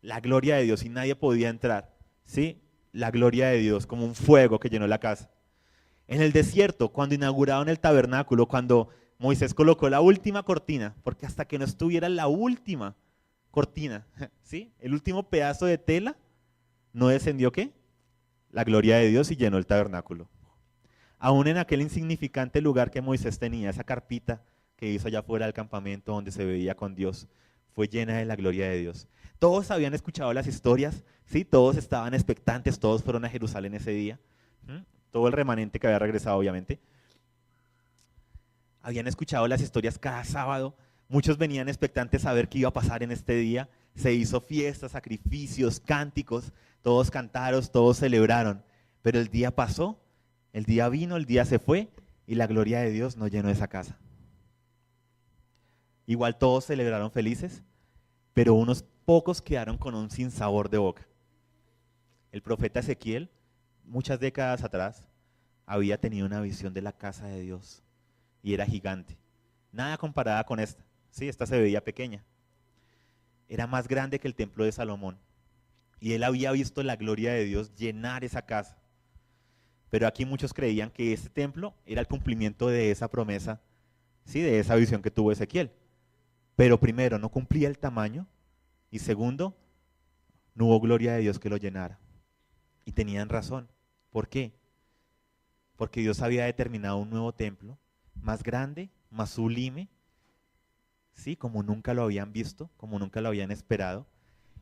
La gloria de Dios y nadie podía entrar. ¿Sí? La gloria de Dios como un fuego que llenó la casa. En el desierto, cuando inauguraron el tabernáculo, cuando Moisés colocó la última cortina, porque hasta que no estuviera la última cortina, ¿sí?, el último pedazo de tela, no descendió ¿qué? La gloria de Dios y llenó el tabernáculo. Aún en aquel insignificante lugar que Moisés tenía, esa carpita que hizo allá fuera del campamento donde se veía con Dios, fue llena de la gloria de Dios. Todos habían escuchado las historias, ¿sí? Todos estaban expectantes, todos fueron a Jerusalén ese día, todo el remanente que había regresado obviamente. Habían escuchado las historias cada sábado, muchos venían expectantes a ver qué iba a pasar en este día. Se hizo fiestas, sacrificios, cánticos, todos cantaron, todos celebraron, pero el día pasó, el día vino, el día se fue y la gloria de Dios no llenó esa casa. Igual todos celebraron felices, pero unos pocos quedaron con un sinsabor de boca. El profeta Ezequiel, muchas décadas atrás, había tenido una visión de la casa de Dios y era gigante. Nada comparada con esta. Sí, esta se veía pequeña. Era más grande que el templo de Salomón. Y él había visto la gloria de Dios llenar esa casa. Pero aquí muchos creían que este templo era el cumplimiento de esa promesa, sí, de esa visión que tuvo Ezequiel. Pero primero, no cumplía el tamaño. Y segundo, no hubo gloria de Dios que lo llenara. Y tenían razón. ¿Por qué? Porque Dios había determinado un nuevo templo más grande, más sublime, ¿sí? Como nunca lo habían visto, como nunca lo habían esperado.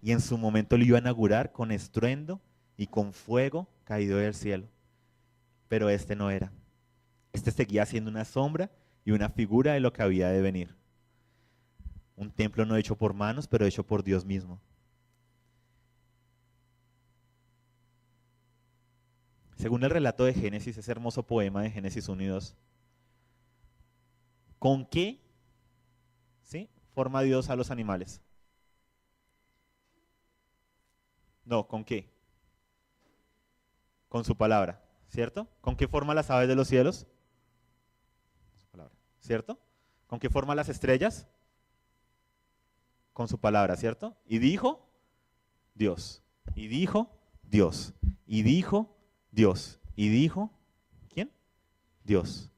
Y en su momento lo iba a inaugurar con estruendo y con fuego caído del cielo. Pero este no era. Este seguía siendo una sombra y una figura de lo que había de venir. Un templo no hecho por manos, pero hecho por Dios mismo. Según el relato de Génesis, ese hermoso poema de Génesis 1 y 2, ¿con qué, sí, forma Dios a los animales? No, ¿con qué? Con su palabra, ¿cierto? ¿Con qué forma las aves de los cielos? Su palabra, ¿cierto? ¿Con qué forma las estrellas? Con su palabra, ¿cierto? Y dijo Dios, y dijo Dios, y dijo Dios, y dijo, ¿quién? Dios.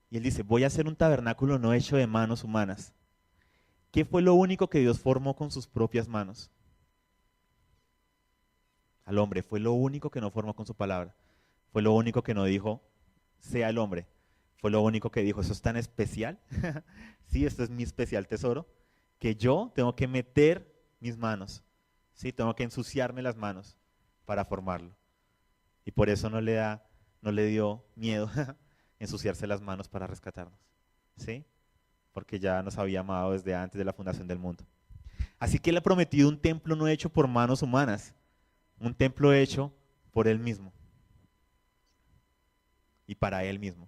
Y él dice, voy a hacer un tabernáculo no hecho de manos humanas. ¿Qué fue lo único que Dios formó con sus propias manos? Al hombre, fue lo único que no formó con su palabra. Fue lo único que no dijo, sea el hombre. Fue lo único que dijo, eso es tan especial. Sí, esto es mi especial tesoro, que yo tengo que meter mis manos. Sí, tengo que ensuciarme las manos para formarlo. Y por eso no le dio miedo ensuciarse las manos para rescatarnos. ¿Sí? Porque ya nos había amado desde antes de la fundación del mundo. Así que él ha prometido un templo no hecho por manos humanas, un templo hecho por él mismo y para él mismo.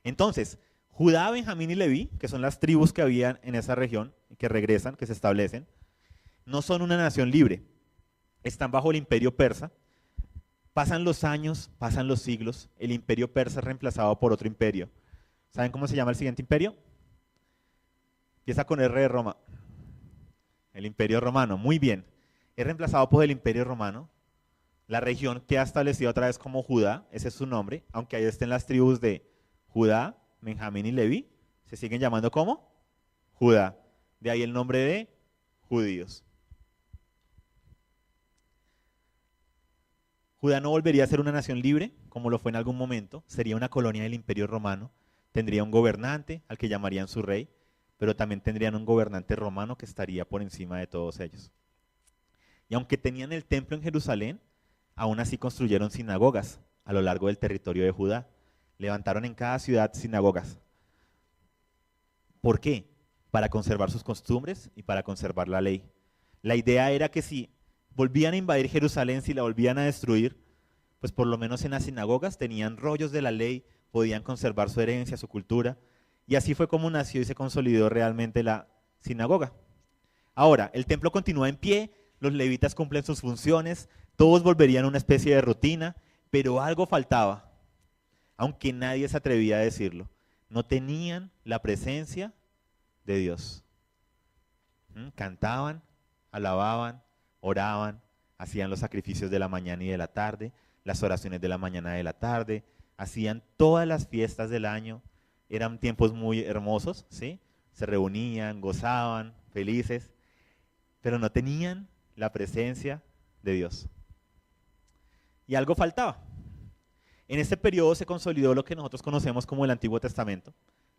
Entonces, Judá, Benjamín y Leví, que son las tribus que habían en esa región, que regresan, que se establecen, no son una nación libre, están bajo el imperio persa. Pasan los años, pasan los siglos, el imperio persa es reemplazado por otro imperio. ¿Saben cómo se llama el siguiente imperio? Empieza con R de Roma. El imperio romano, muy bien. Es reemplazado por el imperio romano. La región queda establecida otra vez como Judá, ese es su nombre, aunque ahí estén las tribus de Judá, Benjamín y Leví, se siguen llamando ¿cómo? Judá. De ahí el nombre de judíos. Judá no volvería a ser una nación libre, como lo fue en algún momento, sería una colonia del imperio romano, tendría un gobernante al que llamarían su rey, pero también tendrían un gobernante romano que estaría por encima de todos ellos. Y aunque tenían el templo en Jerusalén, aún así construyeron sinagogas a lo largo del territorio de Judá. Levantaron en cada ciudad sinagogas. ¿Por qué? Para conservar sus costumbres y para conservar la ley. La idea era que si volvían a invadir Jerusalén, si la volvían a destruir, pues por lo menos en las sinagogas tenían rollos de la ley, podían conservar su herencia, su cultura, y así fue como nació y se consolidó realmente la sinagoga. Ahora, el templo continúa en pie, los levitas cumplen sus funciones, todos volverían a una especie de rutina, pero algo faltaba, aunque nadie se atrevía a decirlo. No tenían la presencia de Dios. Cantaban, alababan, oraban, hacían los sacrificios de la mañana y de la tarde, las oraciones de la mañana y de la tarde, hacían todas las fiestas del año, eran tiempos muy hermosos, ¿sí? Se reunían, gozaban, felices, pero no tenían la presencia de Dios. Y algo faltaba. En este periodo se consolidó lo que nosotros conocemos como el Antiguo Testamento,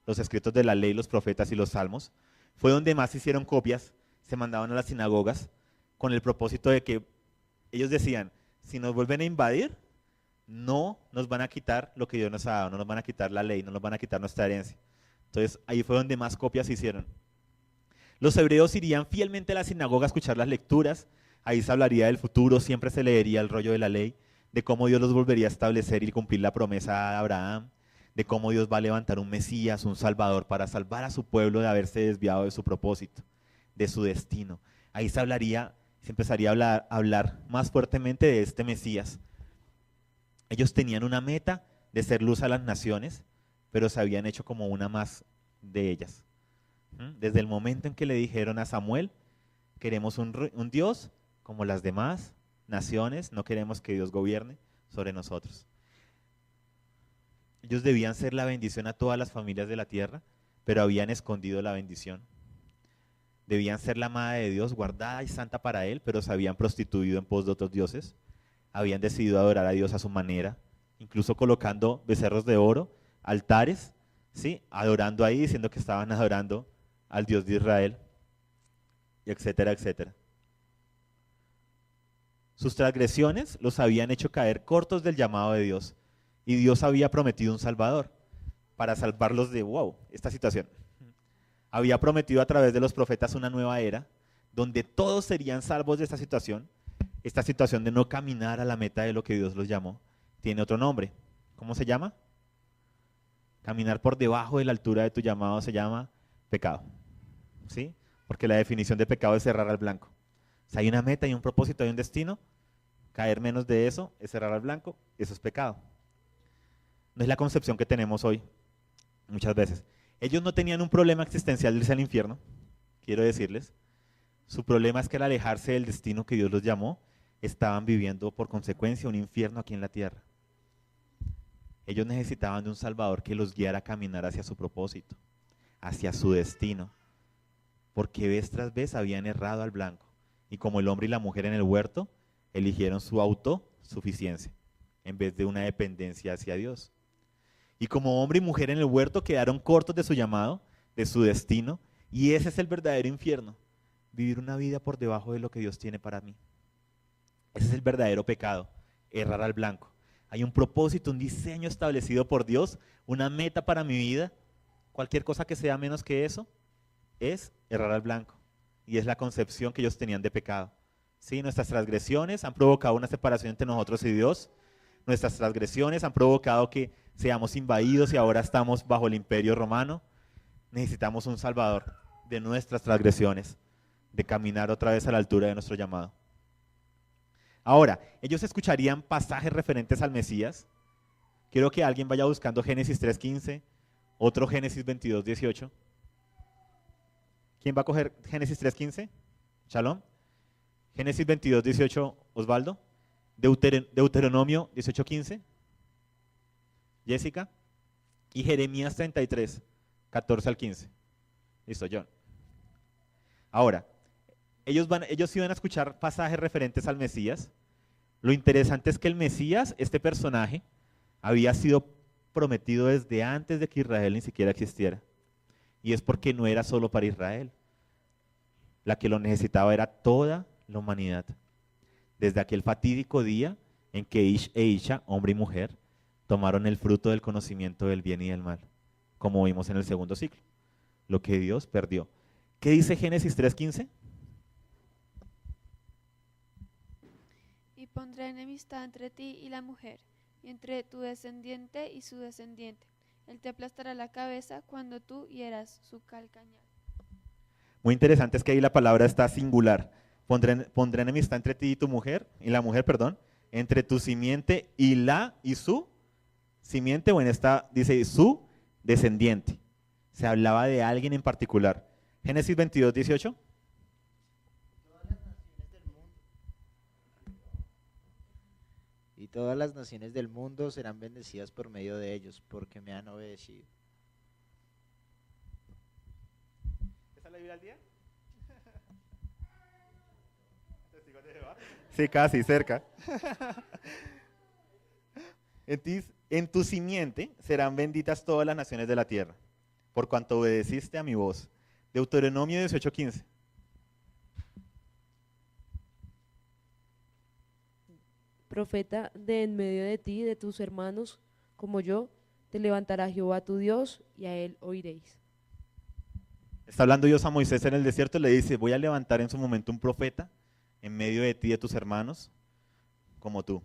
los escritos de la ley, los profetas y los salmos. Fue donde más se hicieron copias, se mandaban a las sinagogas con el propósito de que ellos decían, si nos vuelven a invadir, no nos van a quitar lo que Dios nos ha dado, no nos van a quitar la ley, no nos van a quitar nuestra herencia. Entonces ahí fue donde más copias se hicieron. Los hebreos irían fielmente a la sinagoga a escuchar las lecturas, ahí se hablaría del futuro, siempre se leería el rollo de la ley, de cómo Dios los volvería a establecer y cumplir la promesa de Abraham, de cómo Dios va a levantar un Mesías, un Salvador, para salvar a su pueblo de haberse desviado de su propósito, de su destino. Ahí se hablaría, se empezaría a hablar más fuertemente de este Mesías. Ellos tenían una meta de ser luz a las naciones, pero se habían hecho como una más de ellas. Desde el momento en que le dijeron a Samuel, queremos un Dios como las demás naciones, no queremos que Dios gobierne sobre nosotros. Ellos debían ser la bendición a todas las familias de la tierra, pero habían escondido la bendición. Debían ser la amada de Dios, guardada y santa para Él, pero se habían prostituido en pos de otros dioses. Habían decidido adorar a Dios a su manera, incluso colocando becerros de oro, altares, ¿sí? Adorando ahí, diciendo que estaban adorando al Dios de Israel, y etcétera, etcétera. Sus transgresiones los habían hecho caer cortos del llamado de Dios, y Dios había prometido un Salvador para salvarlos de, esta situación. Había prometido a través de los profetas una nueva era, donde todos serían salvos de esta situación de no caminar a la meta de lo que Dios los llamó. Tiene otro nombre. ¿Cómo se llama? Caminar por debajo de la altura de tu llamado se llama pecado. ¿Sí? Porque la definición de pecado es cerrar al blanco. O sea, hay una meta, hay un propósito, hay un destino. Caer menos de eso es cerrar al blanco, eso es pecado. No es la concepción que tenemos hoy, muchas veces. Ellos no tenían un problema existencial de irse al infierno, quiero decirles. Su problema es que al alejarse del destino que Dios los llamó, estaban viviendo por consecuencia un infierno aquí en la tierra. Ellos necesitaban de un Salvador que los guiara a caminar hacia su propósito, hacia su destino, porque vez tras vez habían errado al blanco, y como el hombre y la mujer en el huerto, eligieron su autosuficiencia, en vez de una dependencia hacia Dios. Y como hombre y mujer en el huerto quedaron cortos de su llamado, de su destino, y ese es el verdadero infierno, vivir una vida por debajo de lo que Dios tiene para mí. Ese es el verdadero pecado, errar al blanco. Hay un propósito, un diseño establecido por Dios, una meta para mi vida. Cualquier cosa que sea menos que eso es errar al blanco. Y es la concepción que ellos tenían de pecado. ¿Sí? Nuestras transgresiones han provocado una separación entre nosotros y Dios. Nuestras transgresiones han provocado que seamos invadidos y ahora estamos bajo el imperio romano. Necesitamos un Salvador de nuestras transgresiones, de caminar otra vez a la altura de nuestro llamado. Ahora, ellos escucharían pasajes referentes al Mesías. Quiero que alguien vaya buscando Génesis 3:15, otro Génesis 22:18. ¿Quién va a coger Génesis 3:15? Shalom. Génesis 22:18, Osvaldo. Deuteronomio 18:15. Jessica. Y Jeremías 33, 14 al 15. Listo, John. Ahora, ellos iban a escuchar pasajes referentes al Mesías. Lo interesante es que el Mesías, este personaje, había sido prometido desde antes de que Israel ni siquiera existiera. Y es porque no era solo para Israel. La que lo necesitaba era toda la humanidad. Desde aquel fatídico día en que Ish e Isha, hombre y mujer, tomaron el fruto del conocimiento del bien y del mal, como vimos en el segundo ciclo. Lo que Dios perdió. ¿Qué dice Génesis 3:15? Y pondré enemistad entre ti y la mujer, y entre tu descendiente y su descendiente. Él te aplastará la cabeza cuando tú hieras su calcañar. Muy interesante es que ahí la palabra está singular. Pondré enemistad entre ti y tu mujer, y la mujer, perdón, entre tu simiente y su simiente, o en esta dice su descendiente. Se hablaba de alguien en particular. Génesis 22:18. Y todas las naciones del mundo serán bendecidas por medio de ellos, porque me han obedecido. ¿Esa es la Biblia al día? Sí, casi, cerca. En tu simiente serán benditas todas las naciones de la tierra, por cuanto obedeciste a mi voz. Deuteronomio 18:15. Profeta de en medio de ti, de tus hermanos, como yo, te levantará Jehová tu Dios, y a él oiréis. Está hablando Dios a Moisés en el desierto, le dice, voy a levantar en su momento un profeta en medio de ti y de tus hermanos, como tú,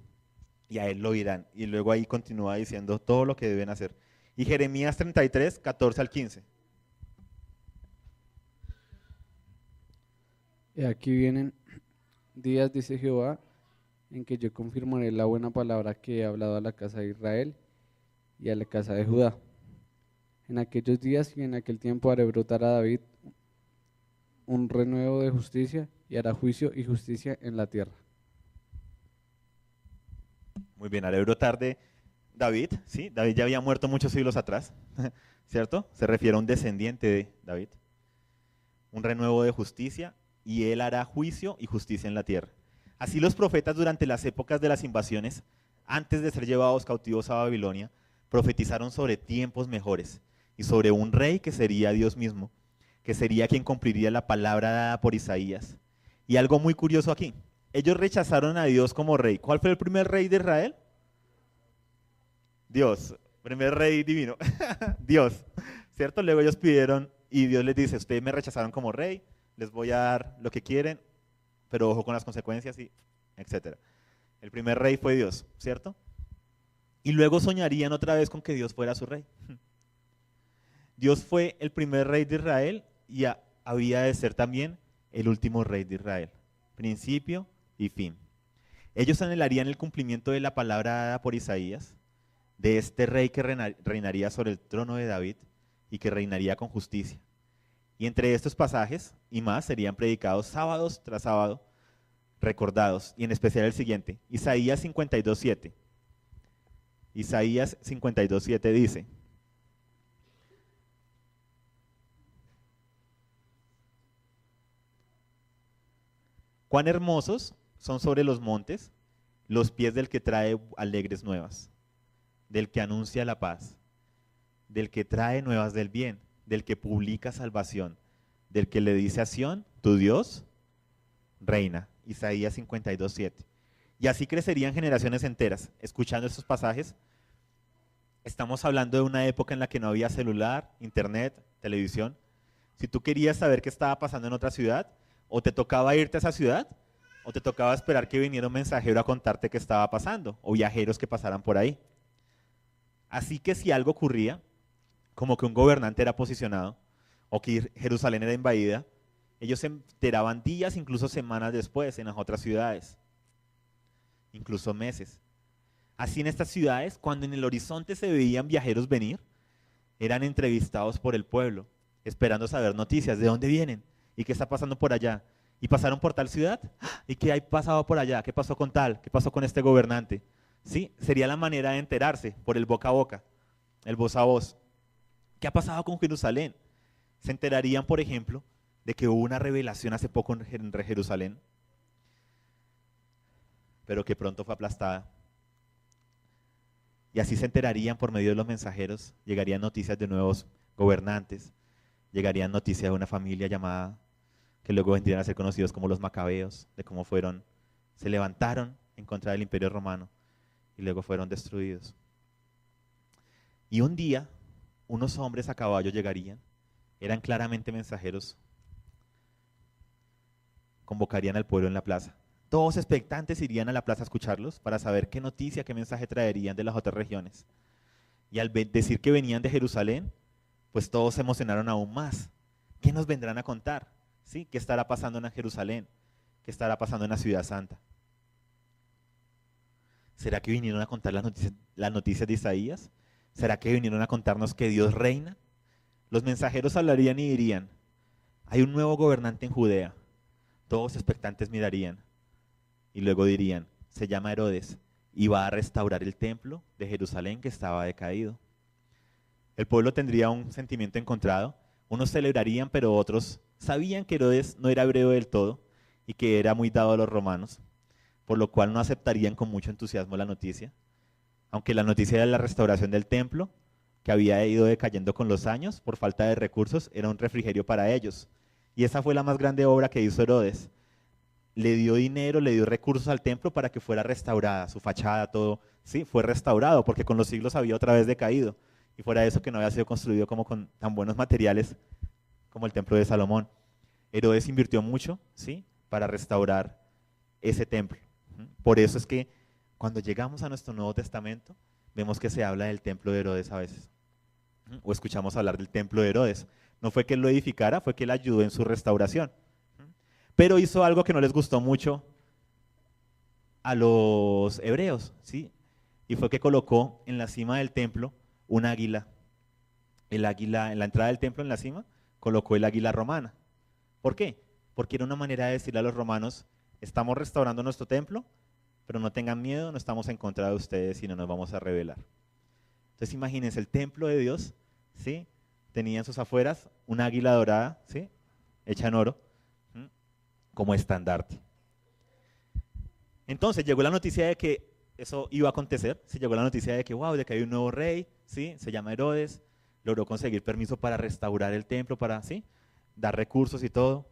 y a él lo oirán. Y luego ahí continúa diciendo todo lo que deben hacer. Y Jeremías 33, 14 al 15. Y aquí vienen días, dice Jehová, en que yo confirmaré la buena palabra que he hablado a la casa de Israel y a la casa de Judá. En aquellos días y en aquel tiempo haré brotar a David un renuevo de justicia, y hará juicio y justicia en la tierra. Muy bien, haré brotar de David, ¿sí? David ya había muerto muchos siglos atrás, ¿cierto? Se refiere a un descendiente de David. Un renuevo de justicia, y él hará juicio y justicia en la tierra. Así los profetas durante las épocas de las invasiones antes de ser llevados cautivos a Babilonia, profetizaron sobre tiempos mejores y sobre un rey que sería Dios mismo, que sería quien cumpliría la palabra dada por Isaías. Y algo muy curioso aquí, ellos rechazaron a Dios como rey. ¿Cuál fue el primer rey de Israel? Dios, primer rey divino, Dios, ¿cierto? Luego ellos pidieron y Dios les dice, ustedes me rechazaron como rey, les voy a dar lo que quieren, pero ojo con las consecuencias y etcétera. El primer rey fue Dios, ¿cierto? Y luego soñarían otra vez con que Dios fuera su rey. Dios fue el primer rey de Israel y había de ser también el último rey de Israel, principio y fin. Ellos anhelarían el cumplimiento de la palabra dada por Isaías, de este rey que reinaría sobre el trono de David y que reinaría con justicia. Y entre estos pasajes y más serían predicados sábados tras sábado, recordados, y en especial el siguiente, Isaías 52:7. Isaías 52:7 dice: cuán hermosos son sobre los montes los pies del que trae alegres nuevas, del que anuncia la paz, del que trae nuevas del bien, del que publica salvación, del que le dice a Sión, tu Dios reina. Isaías 52:7. Y así crecerían generaciones enteras. Escuchando estos pasajes, estamos hablando de una época en la que no había celular, internet, televisión. Si tú querías saber qué estaba pasando en otra ciudad, o te tocaba irte a esa ciudad, o te tocaba esperar que viniera un mensajero a contarte qué estaba pasando, o viajeros que pasaran por ahí. Así que si algo ocurría, como que un gobernante era posicionado, o que Jerusalén era invadida, ellos se enteraban días, incluso semanas después en las otras ciudades, incluso meses. Así en estas ciudades, cuando en el horizonte se veían viajeros venir, eran entrevistados por el pueblo, esperando saber noticias, de dónde vienen y qué está pasando por allá. ¿Y pasaron por tal ciudad? ¿Y qué hay pasado por allá? ¿Qué pasó con tal? ¿Qué pasó con este gobernante? Sí, sería la manera de enterarse por el boca a boca, el voz a voz. ¿Qué ha pasado con Jerusalén? Se enterarían, por ejemplo, de que hubo una revelación hace poco en Jerusalén, pero que pronto fue aplastada. Y así se enterarían por medio de los mensajeros, llegarían noticias de nuevos gobernantes, llegarían noticias de una familia llamada, que luego vendrían a ser conocidos como los Macabeos, de cómo se levantaron en contra del Imperio Romano y luego fueron destruidos. Y un día, unos hombres a caballo llegarían, eran claramente mensajeros, convocarían al pueblo en la plaza. Todos expectantes irían a la plaza a escucharlos para saber qué noticia, qué mensaje traerían de las otras regiones. Y al decir que venían de Jerusalén, pues todos se emocionaron aún más. ¿Qué nos vendrán a contar? ¿Sí? ¿Qué estará pasando en Jerusalén? ¿Qué estará pasando en la ciudad santa? ¿Será que vinieron a contar las noticias de Isaías? ¿Será que vinieron a contarnos que Dios reina? Los mensajeros hablarían y dirían: hay un nuevo gobernante en Judea. Todos expectantes mirarían y luego dirían: se llama Herodes y va a restaurar el templo de Jerusalén que estaba decaído. El pueblo tendría un sentimiento encontrado. Unos celebrarían, pero otros sabían que Herodes no era hebreo del todo y que era muy dado a los romanos, por lo cual no aceptarían con mucho entusiasmo la noticia. Aunque la noticia de la restauración del templo, que había ido decayendo con los años por falta de recursos, era un refrigerio para ellos. Y esa fue la más grande obra que hizo Herodes. Le dio dinero, le dio recursos al templo para que fuera restaurada, su fachada, todo, sí, fue restaurado, porque con los siglos había otra vez decaído. Y fuera de eso, que no había sido construido como con tan buenos materiales como el templo de Salomón. Herodes invirtió mucho, ¿sí?, para restaurar ese templo. Por eso es que cuando llegamos a nuestro Nuevo Testamento, vemos que se habla del templo de Herodes a veces. O escuchamos hablar del templo de Herodes. No fue que él lo edificara, fue que él ayudó en su restauración. Pero hizo algo que no les gustó mucho a los hebreos, ¿sí? Y fue que colocó en la cima del templo un águila. El águila, en la entrada del templo, en la cima, colocó el águila romana. ¿Por qué? Porque era una manera de decirle a los romanos: estamos restaurando nuestro templo, pero no tengan miedo, no estamos en contra de ustedes y no nos vamos a rebelar. Entonces imagínense, el templo de Dios, ¿sí?, tenía en sus afueras un águila dorada, ¿sí?, hecha en oro, como estandarte. Entonces llegó la noticia de que eso iba a acontecer. Se llegó la noticia de que, wow, de que hay un nuevo rey, ¿sí? Se llama Herodes, logró conseguir permiso para restaurar el templo, para, ¿sí? Dar recursos y todo.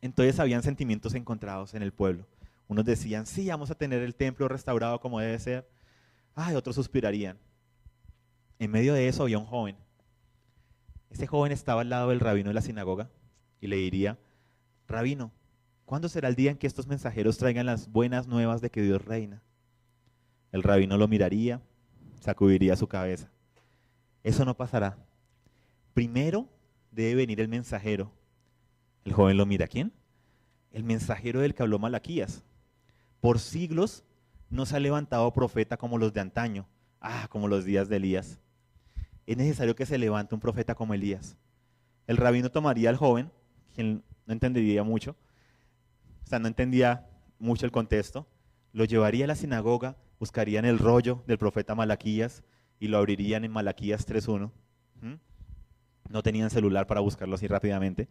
Entonces habían sentimientos encontrados en el pueblo. Unos decían, sí, vamos a tener el templo restaurado como debe ser. Ay, otros suspirarían. En medio de eso había un joven. Ese joven estaba al lado del rabino de la sinagoga y le diría, rabino, ¿cuándo será el día en que estos mensajeros traigan las buenas nuevas de que Dios reina? El rabino lo miraría, sacudiría su cabeza. Eso no pasará. Primero debe venir el mensajero. El joven lo mira, ¿quién? El mensajero del que habló Malaquías. Por siglos no se ha levantado profeta como los de antaño, como los días de Elías. Es necesario que se levante un profeta como Elías. El rabino tomaría al joven, quien no entendería mucho, o sea, no entendía mucho el contexto, lo llevaría a la sinagoga, buscarían el rollo del profeta Malaquías y lo abrirían en Malaquías 3:1. No tenían celular para buscarlo así rápidamente.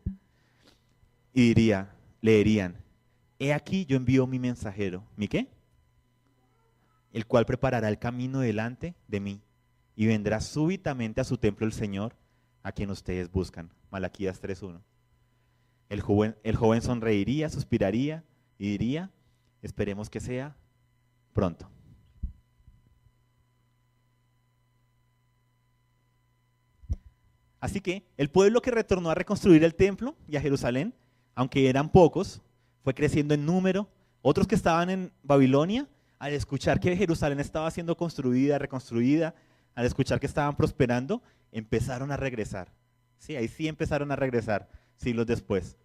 Y leerían, he aquí yo envío mi mensajero. ¿Mi qué? El cual preparará el camino delante de mí y vendrá súbitamente a su templo el Señor a quien ustedes buscan. Malaquías 3:1. El joven sonreiría, suspiraría y diría, esperemos que sea pronto. Así que el pueblo que retornó a reconstruir el templo y a Jerusalén, aunque eran pocos, fue creciendo en número. Otros que estaban en Babilonia, al escuchar que Jerusalén estaba siendo construida, reconstruida, al escuchar que estaban prosperando, empezaron a regresar. Sí, ahí sí empezaron a regresar siglos después.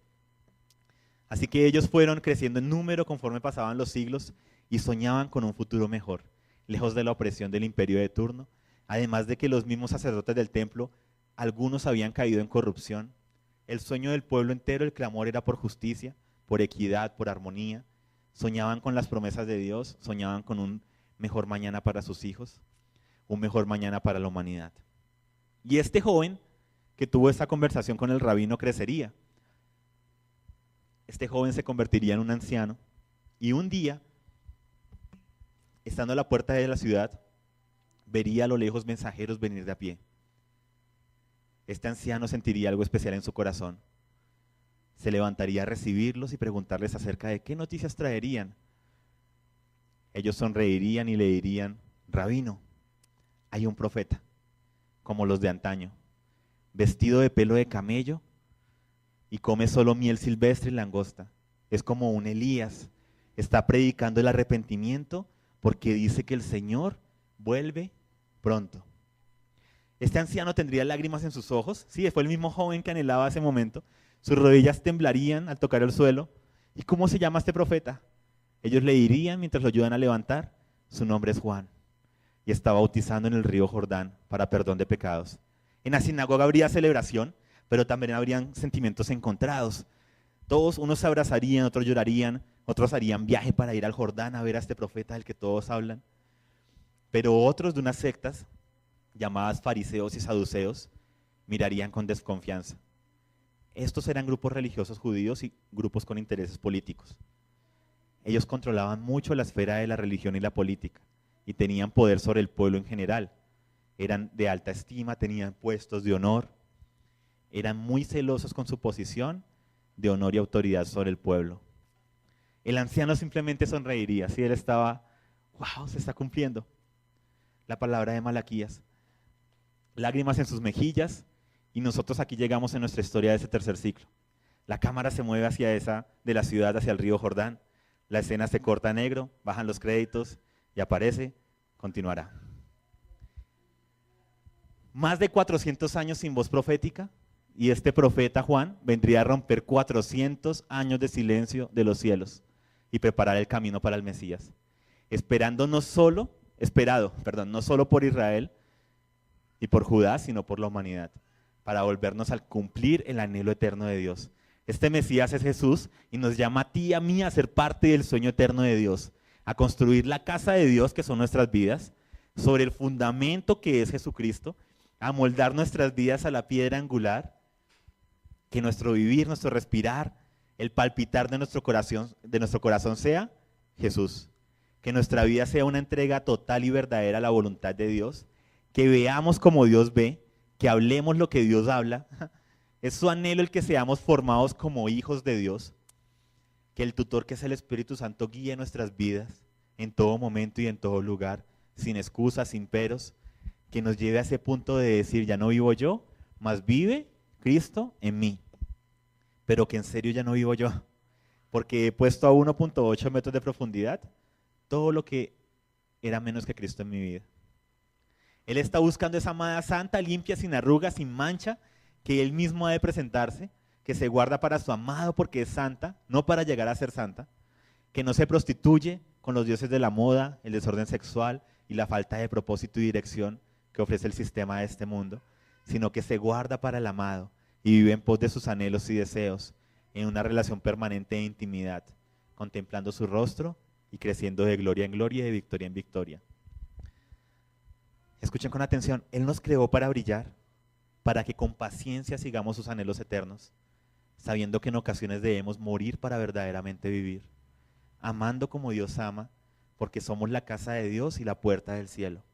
Así que ellos fueron creciendo en número conforme pasaban los siglos y soñaban con un futuro mejor, lejos de la opresión del imperio de turno, además de que los mismos sacerdotes del templo, algunos habían caído en corrupción. El sueño del pueblo entero, el clamor era por justicia, por equidad, por armonía. Soñaban con las promesas de Dios, soñaban con un mejor mañana para sus hijos, un mejor mañana para la humanidad. Y este joven que tuvo esta conversación con el rabino crecería. Este joven se convertiría en un anciano y un día, estando a la puerta de la ciudad, vería a lo lejos mensajeros venir de a pie. Este anciano sentiría algo especial en su corazón. Se levantaría a recibirlos y preguntarles acerca de qué noticias traerían. Ellos sonreirían y le dirían, rabino, hay un profeta, como los de antaño, vestido de pelo de camello y come solo miel silvestre y langosta. Es como un Elías, está predicando el arrepentimiento porque dice que el Señor vuelve pronto. Este anciano tendría lágrimas en sus ojos. Sí, fue el mismo joven que anhelaba ese momento. Sus rodillas temblarían al tocar el suelo. ¿Y cómo se llama este profeta? Ellos le dirían mientras lo ayudan a levantar, su nombre es Juan y está bautizando en el río Jordán para perdón de pecados. En la sinagoga habría celebración, pero también habrían sentimientos encontrados. Todos, unos se abrazarían, otros llorarían, otros harían viaje para ir al Jordán a ver a este profeta del que todos hablan. Pero otros de unas sectas llamadas fariseos y saduceos, mirarían con desconfianza. Estos eran grupos religiosos judíos y grupos con intereses políticos. Ellos controlaban mucho la esfera de la religión y la política y tenían poder sobre el pueblo en general. Eran de alta estima, tenían puestos de honor, eran muy celosos con su posición de honor y autoridad sobre el pueblo. El anciano simplemente sonreiría, si él estaba, wow, se está cumpliendo la palabra de Malaquías. Lágrimas en sus mejillas, y nosotros aquí llegamos en nuestra historia de ese tercer ciclo. La cámara se mueve hacia de la ciudad hacia el río Jordán, la escena se corta a negro, bajan los créditos y aparece, continuará. Más de 400 años sin voz profética, y este profeta Juan vendría a romper 400 años de silencio de los cielos y preparar el camino para el Mesías, no solo por Israel y por Judá, sino por la humanidad, para volvernos al cumplir el anhelo eterno de Dios. Este Mesías es Jesús y nos llama a ti y a mí a ser parte del sueño eterno de Dios, a construir la casa de Dios que son nuestras vidas, sobre el fundamento que es Jesucristo, a moldar nuestras vidas a la piedra angular, que nuestro vivir, nuestro respirar, el palpitar de nuestro corazón sea Jesús. que nuestra vida sea una entrega total y verdadera a la voluntad de Dios, que veamos como Dios ve, que hablemos lo que Dios habla. Es su anhelo el que seamos formados como hijos de Dios, que el tutor que es el Espíritu Santo guíe nuestras vidas en todo momento y en todo lugar, sin excusas, sin peros, que nos lleve a ese punto de decir, ya no vivo yo, mas vive Cristo en mí. Pero que en serio ya no vivo yo, porque he puesto a 1.8 metros de profundidad todo lo que era menos que Cristo en mi vida. Él está buscando esa amada santa, limpia, sin arrugas, sin mancha, que Él mismo ha de presentarse, que se guarda para su amado porque es santa, no para llegar a ser santa, que no se prostituye con los dioses de la moda, el desorden sexual y la falta de propósito y dirección que ofrece el sistema de este mundo, sino que se guarda para el amado y vive en pos de sus anhelos y deseos, en una relación permanente de intimidad, contemplando su rostro y creciendo de gloria en gloria y de victoria en victoria. Escuchen con atención, Él nos creó para brillar, para que con paciencia sigamos sus anhelos eternos, sabiendo que en ocasiones debemos morir para verdaderamente vivir, amando como Dios ama, porque somos la casa de Dios y la puerta del cielo.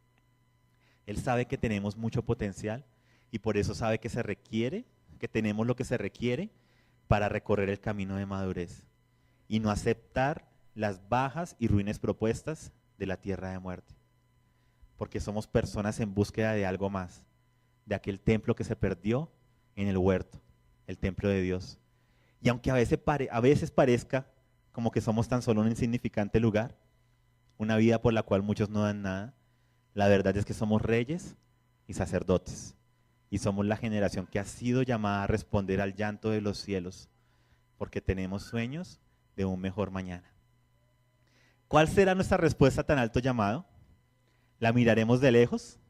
Él sabe que tenemos mucho potencial y por eso sabe que se requiere, que tenemos lo que se requiere para recorrer el camino de madurez y no aceptar las bajas y ruines propuestas de la tierra de muerte. Porque somos personas en búsqueda de algo más, de aquel templo que se perdió en el huerto, el templo de Dios. Y aunque a veces parezca como que somos tan solo un insignificante lugar, una vida por la cual muchos no dan nada, la verdad es que somos reyes y sacerdotes. Y somos la generación que ha sido llamada a responder al llanto de los cielos, porque tenemos sueños de un mejor mañana. ¿Cuál será nuestra respuesta a tan alto llamado? ¿La miraremos de lejos?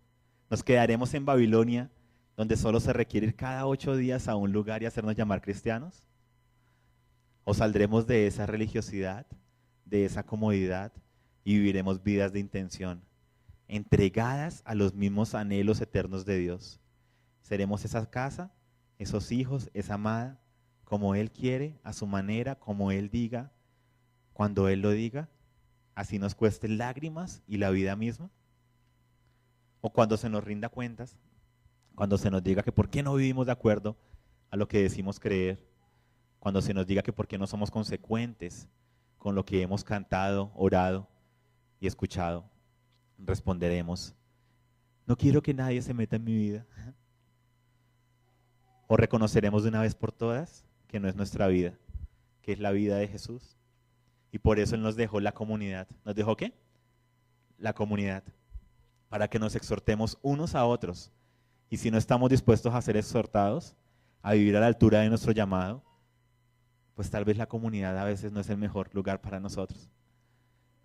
¿Nos quedaremos en Babilonia, donde solo se requiere ir cada 8 días a un lugar y hacernos llamar cristianos? ¿O saldremos de esa religiosidad, de esa comodidad y viviremos vidas de intención, entregadas a los mismos anhelos eternos de Dios? Seremos esa casa, esos hijos, esa amada, como Él quiere, a su manera, como Él diga, cuando Él lo diga, así nos cueste lágrimas y la vida misma. O cuando se nos rinda cuentas, cuando se nos diga que por qué no vivimos de acuerdo a lo que decimos creer, cuando se nos diga que por qué no somos consecuentes con lo que hemos cantado, orado y escuchado, responderemos, no quiero que nadie se meta en mi vida. O reconoceremos de una vez por todas que no es nuestra vida, que es la vida de Jesús. Y por eso Él nos dejó la comunidad. ¿Nos dejó qué? La comunidad. Para que nos exhortemos unos a otros. Y si no estamos dispuestos a ser exhortados, a vivir a la altura de nuestro llamado, pues tal vez la comunidad a veces no es el mejor lugar para nosotros.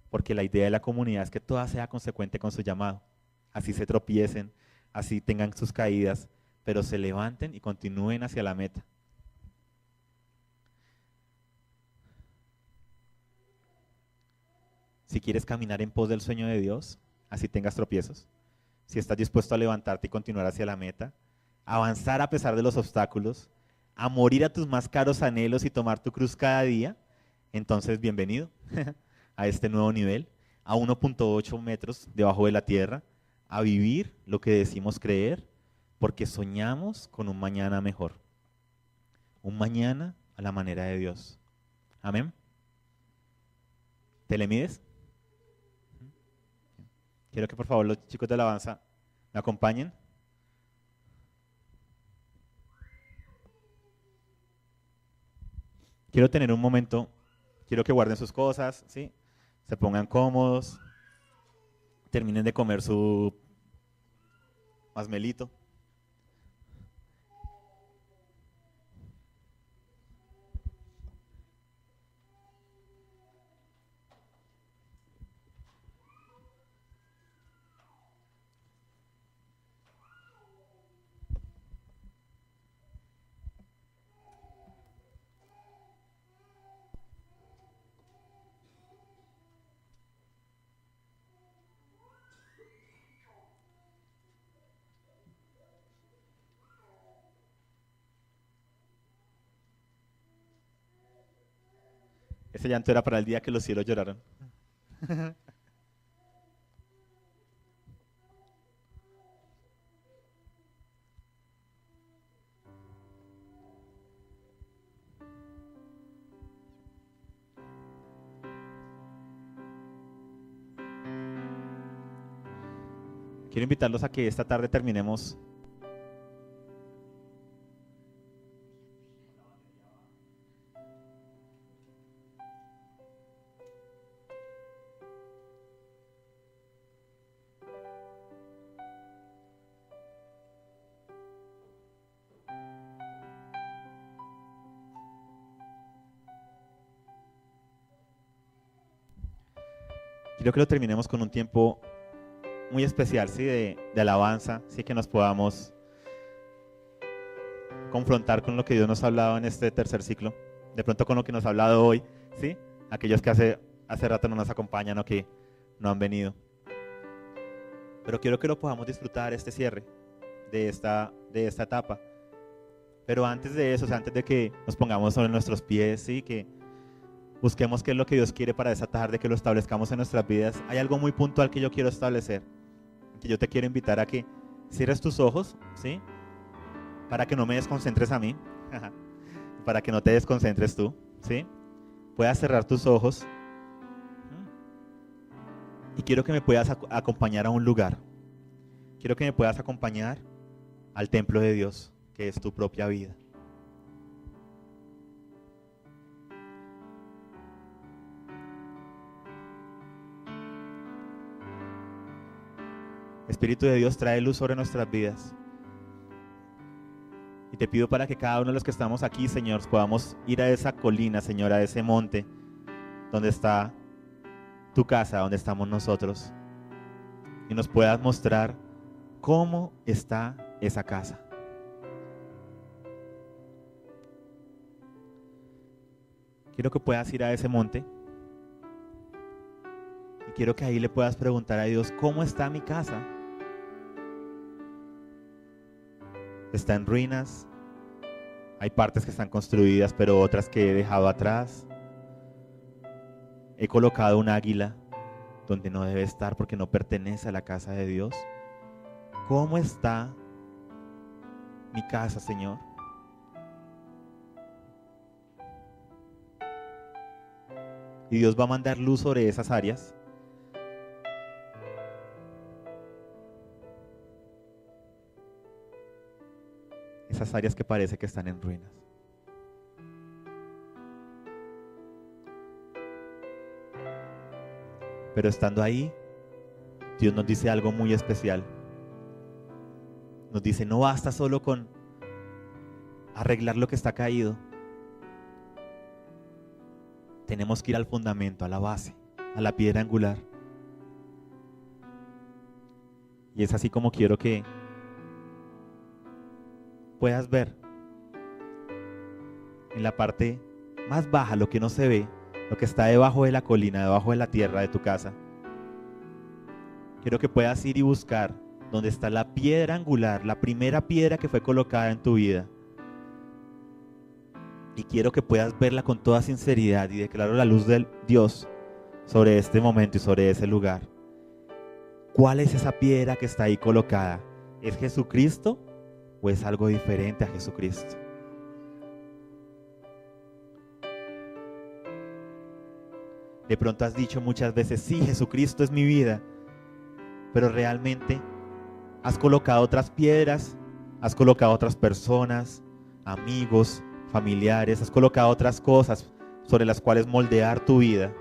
Porque la idea de la comunidad es que toda sea consecuente con su llamado. Así se tropiecen, así tengan sus caídas, pero se levanten y continúen hacia la meta. Si quieres caminar en pos del sueño de Dios, así tengas tropiezos, si estás dispuesto a levantarte y continuar hacia la meta, avanzar a pesar de los obstáculos, a morir a tus más caros anhelos y tomar tu cruz cada día, entonces bienvenido a este nuevo nivel, a 1.8 metros debajo de la tierra, a vivir lo que decimos creer, porque soñamos con un mañana mejor, un mañana a la manera de Dios. Amén. ¿Te le mides? Quiero que por favor los chicos de alabanza me acompañen. Quiero tener un momento, quiero que guarden sus cosas, ¿sí? Se pongan cómodos, terminen de comer su masmelito. Ese llanto era para el día que los cielos lloraron. quiero invitarlos a que esta tarde terminemos Quiero que lo terminemos con un tiempo muy especial, ¿sí? De alabanza, sí, que nos podamos confrontar con lo que Dios nos ha hablado en este tercer ciclo, de pronto con lo que nos ha hablado hoy, ¿sí? Aquellos que hace rato no nos acompañan o que no han venido. Pero quiero que lo podamos disfrutar, este cierre de esta etapa. Pero antes de eso, o sea, antes de que nos pongamos sobre nuestros pies, ¿sí? Que busquemos qué es lo que Dios quiere para esta tarde, que lo establezcamos en nuestras vidas. Hay algo muy puntual que yo quiero establecer, que yo te quiero invitar a que cierres tus ojos, ¿sí? Para que no me desconcentres a mí, para que no te desconcentres tú, ¿sí? Puedas cerrar tus ojos y quiero que me puedas acompañar a un lugar. Quiero que me puedas acompañar al templo de Dios, que es tu propia vida. Espíritu de Dios, trae luz sobre nuestras vidas. Y te pido para que cada uno de los que estamos aquí, Señor, podamos ir a esa colina, Señor, a ese monte donde está tu casa, donde estamos nosotros. Y nos puedas mostrar cómo está esa casa. Quiero que puedas ir a ese monte. Y quiero que ahí le puedas preguntar a Dios, ¿cómo está mi casa? Está en ruinas, hay partes que están construidas, pero otras que he dejado atrás. He colocado un águila donde no debe estar porque no pertenece a la casa de Dios. ¿Cómo está mi casa, Señor? Y Dios va a mandar luz sobre esas áreas. Esas áreas que parece que están en ruinas. Pero estando ahí, Dios nos dice algo muy especial. Nos dice, no basta solo con arreglar lo que está caído. Tenemos que ir al fundamento, a la base, a la piedra angular. Y es así como quiero que puedas ver en la parte más baja, lo que no se ve, lo que está debajo de la colina, debajo de la tierra de tu casa. Quiero que puedas ir y buscar donde está la piedra angular, la primera piedra que fue colocada en tu vida. Y quiero que puedas verla con toda sinceridad y declaro la luz de Dios sobre este momento y sobre ese lugar. ¿Cuál es esa piedra que está ahí colocada? ¿Es Jesucristo o es algo diferente a Jesucristo? De pronto has dicho muchas veces, sí, Jesucristo es mi vida, pero realmente has colocado otras piedras, has colocado otras personas, amigos, familiares, has colocado otras cosas sobre las cuales moldear tu vida.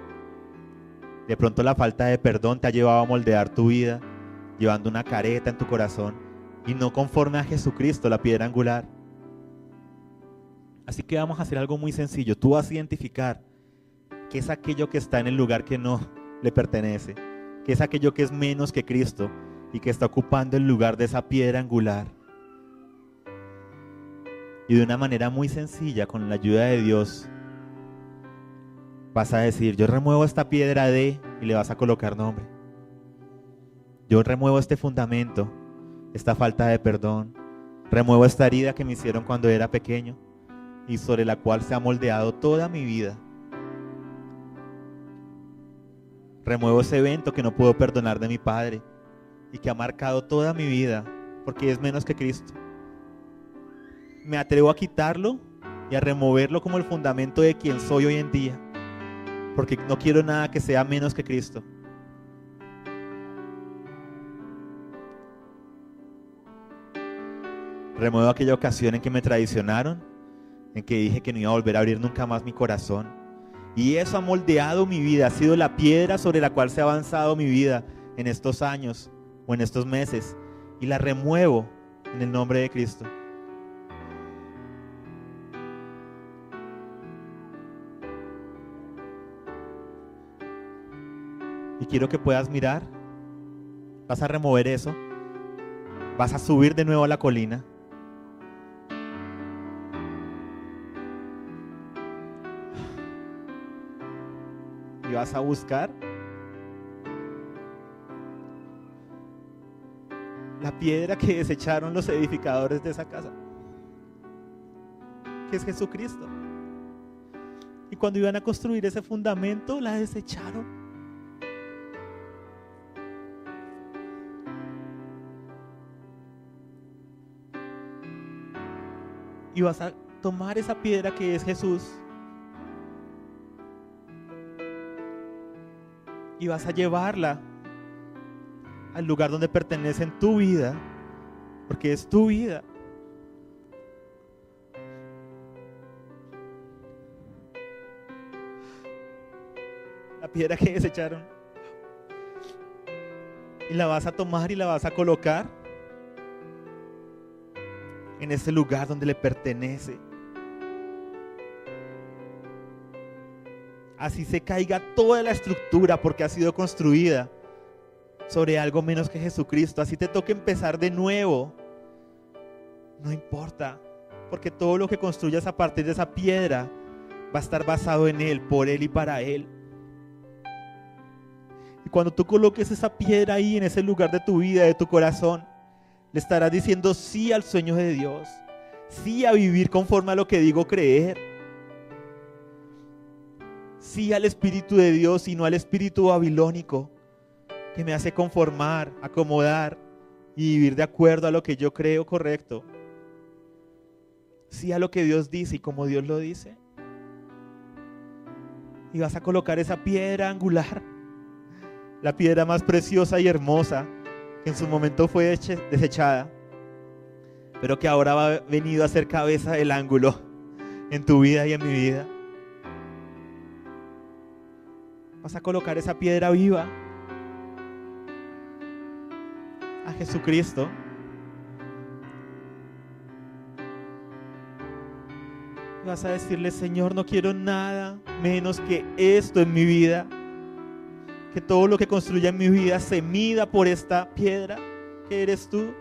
De pronto la falta de perdón te ha llevado a moldear tu vida, llevando una careta en tu corazón y no conforme a Jesucristo, la piedra angular. Así que vamos a hacer algo muy sencillo. Tú vas a identificar qué es aquello que está en el lugar que no le pertenece, qué es aquello que es menos que Cristo y que está ocupando el lugar de esa piedra angular. Y de una manera muy sencilla, con la ayuda de Dios, vas a decir, yo remuevo esta piedra y le vas a colocar nombre. Yo remuevo este fundamento, esta falta de perdón, remuevo esta herida que me hicieron cuando era pequeño y sobre la cual se ha moldeado toda mi vida. Remuevo ese evento que no puedo perdonar de mi padre y que ha marcado toda mi vida porque es menos que Cristo. Me atrevo a quitarlo y a removerlo como el fundamento de quien soy hoy en día, porque no quiero nada que sea menos que Cristo. Remuevo aquella ocasión en que me traicionaron, en que dije que no iba a volver a abrir nunca más mi corazón. Y eso ha moldeado mi vida, ha sido la piedra sobre la cual se ha avanzado mi vida en estos años o en estos meses. Y la remuevo en el nombre de Cristo. Y quiero que puedas mirar. Vas a remover eso. Vas a subir de nuevo a la colina. Y vas a buscar la piedra que desecharon los edificadores de esa casa, que es Jesucristo. Y cuando iban a construir ese fundamento, la desecharon. Y vas a tomar esa piedra que es Jesús y vas a llevarla al lugar donde pertenece en tu vida, porque es tu vida. La piedra que desecharon. Y la vas a tomar y la vas a colocar en ese lugar donde le pertenece. Así se caiga toda la estructura, porque ha sido construida sobre algo menos que Jesucristo. Así te toca empezar de nuevo. No importa, porque todo lo que construyas a partir de esa piedra va a estar basado en Él, por Él y para Él. Y cuando tú coloques esa piedra ahí en ese lugar de tu vida, de tu corazón, le estarás diciendo sí al sueño de Dios, sí a vivir conforme a lo que digo creer, sí al Espíritu de Dios y no al espíritu babilónico que me hace conformar, acomodar y vivir de acuerdo a lo que yo creo correcto. Sí a lo que Dios dice y como Dios lo dice. Y vas a colocar esa piedra angular, la piedra más preciosa y hermosa que en su momento fue desechada, pero que ahora ha venido a ser cabeza del ángulo en tu vida y en mi vida. Vas a colocar esa piedra viva a Jesucristo. Y vas a decirle: Señor, no quiero nada menos que esto en mi vida. Que todo lo que construya en mi vida se mida por esta piedra que eres tú.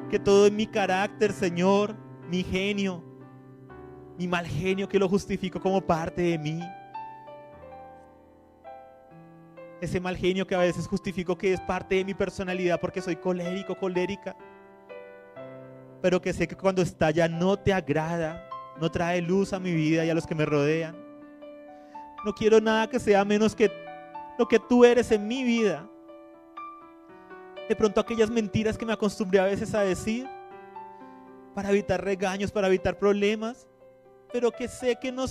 Que todo en mi carácter, Señor, mi genio, mi mal genio, que lo justifico como parte de mí. Ese mal genio que a veces justifico que es parte de mi personalidad porque soy colérico, colérica. Pero que sé que cuando estalla no te agrada, no trae luz a mi vida y a los que me rodean. No quiero nada que sea menos que lo que tú eres en mi vida. De pronto aquellas mentiras que me acostumbré a veces a decir para evitar regaños, para evitar problemas, pero que sé que no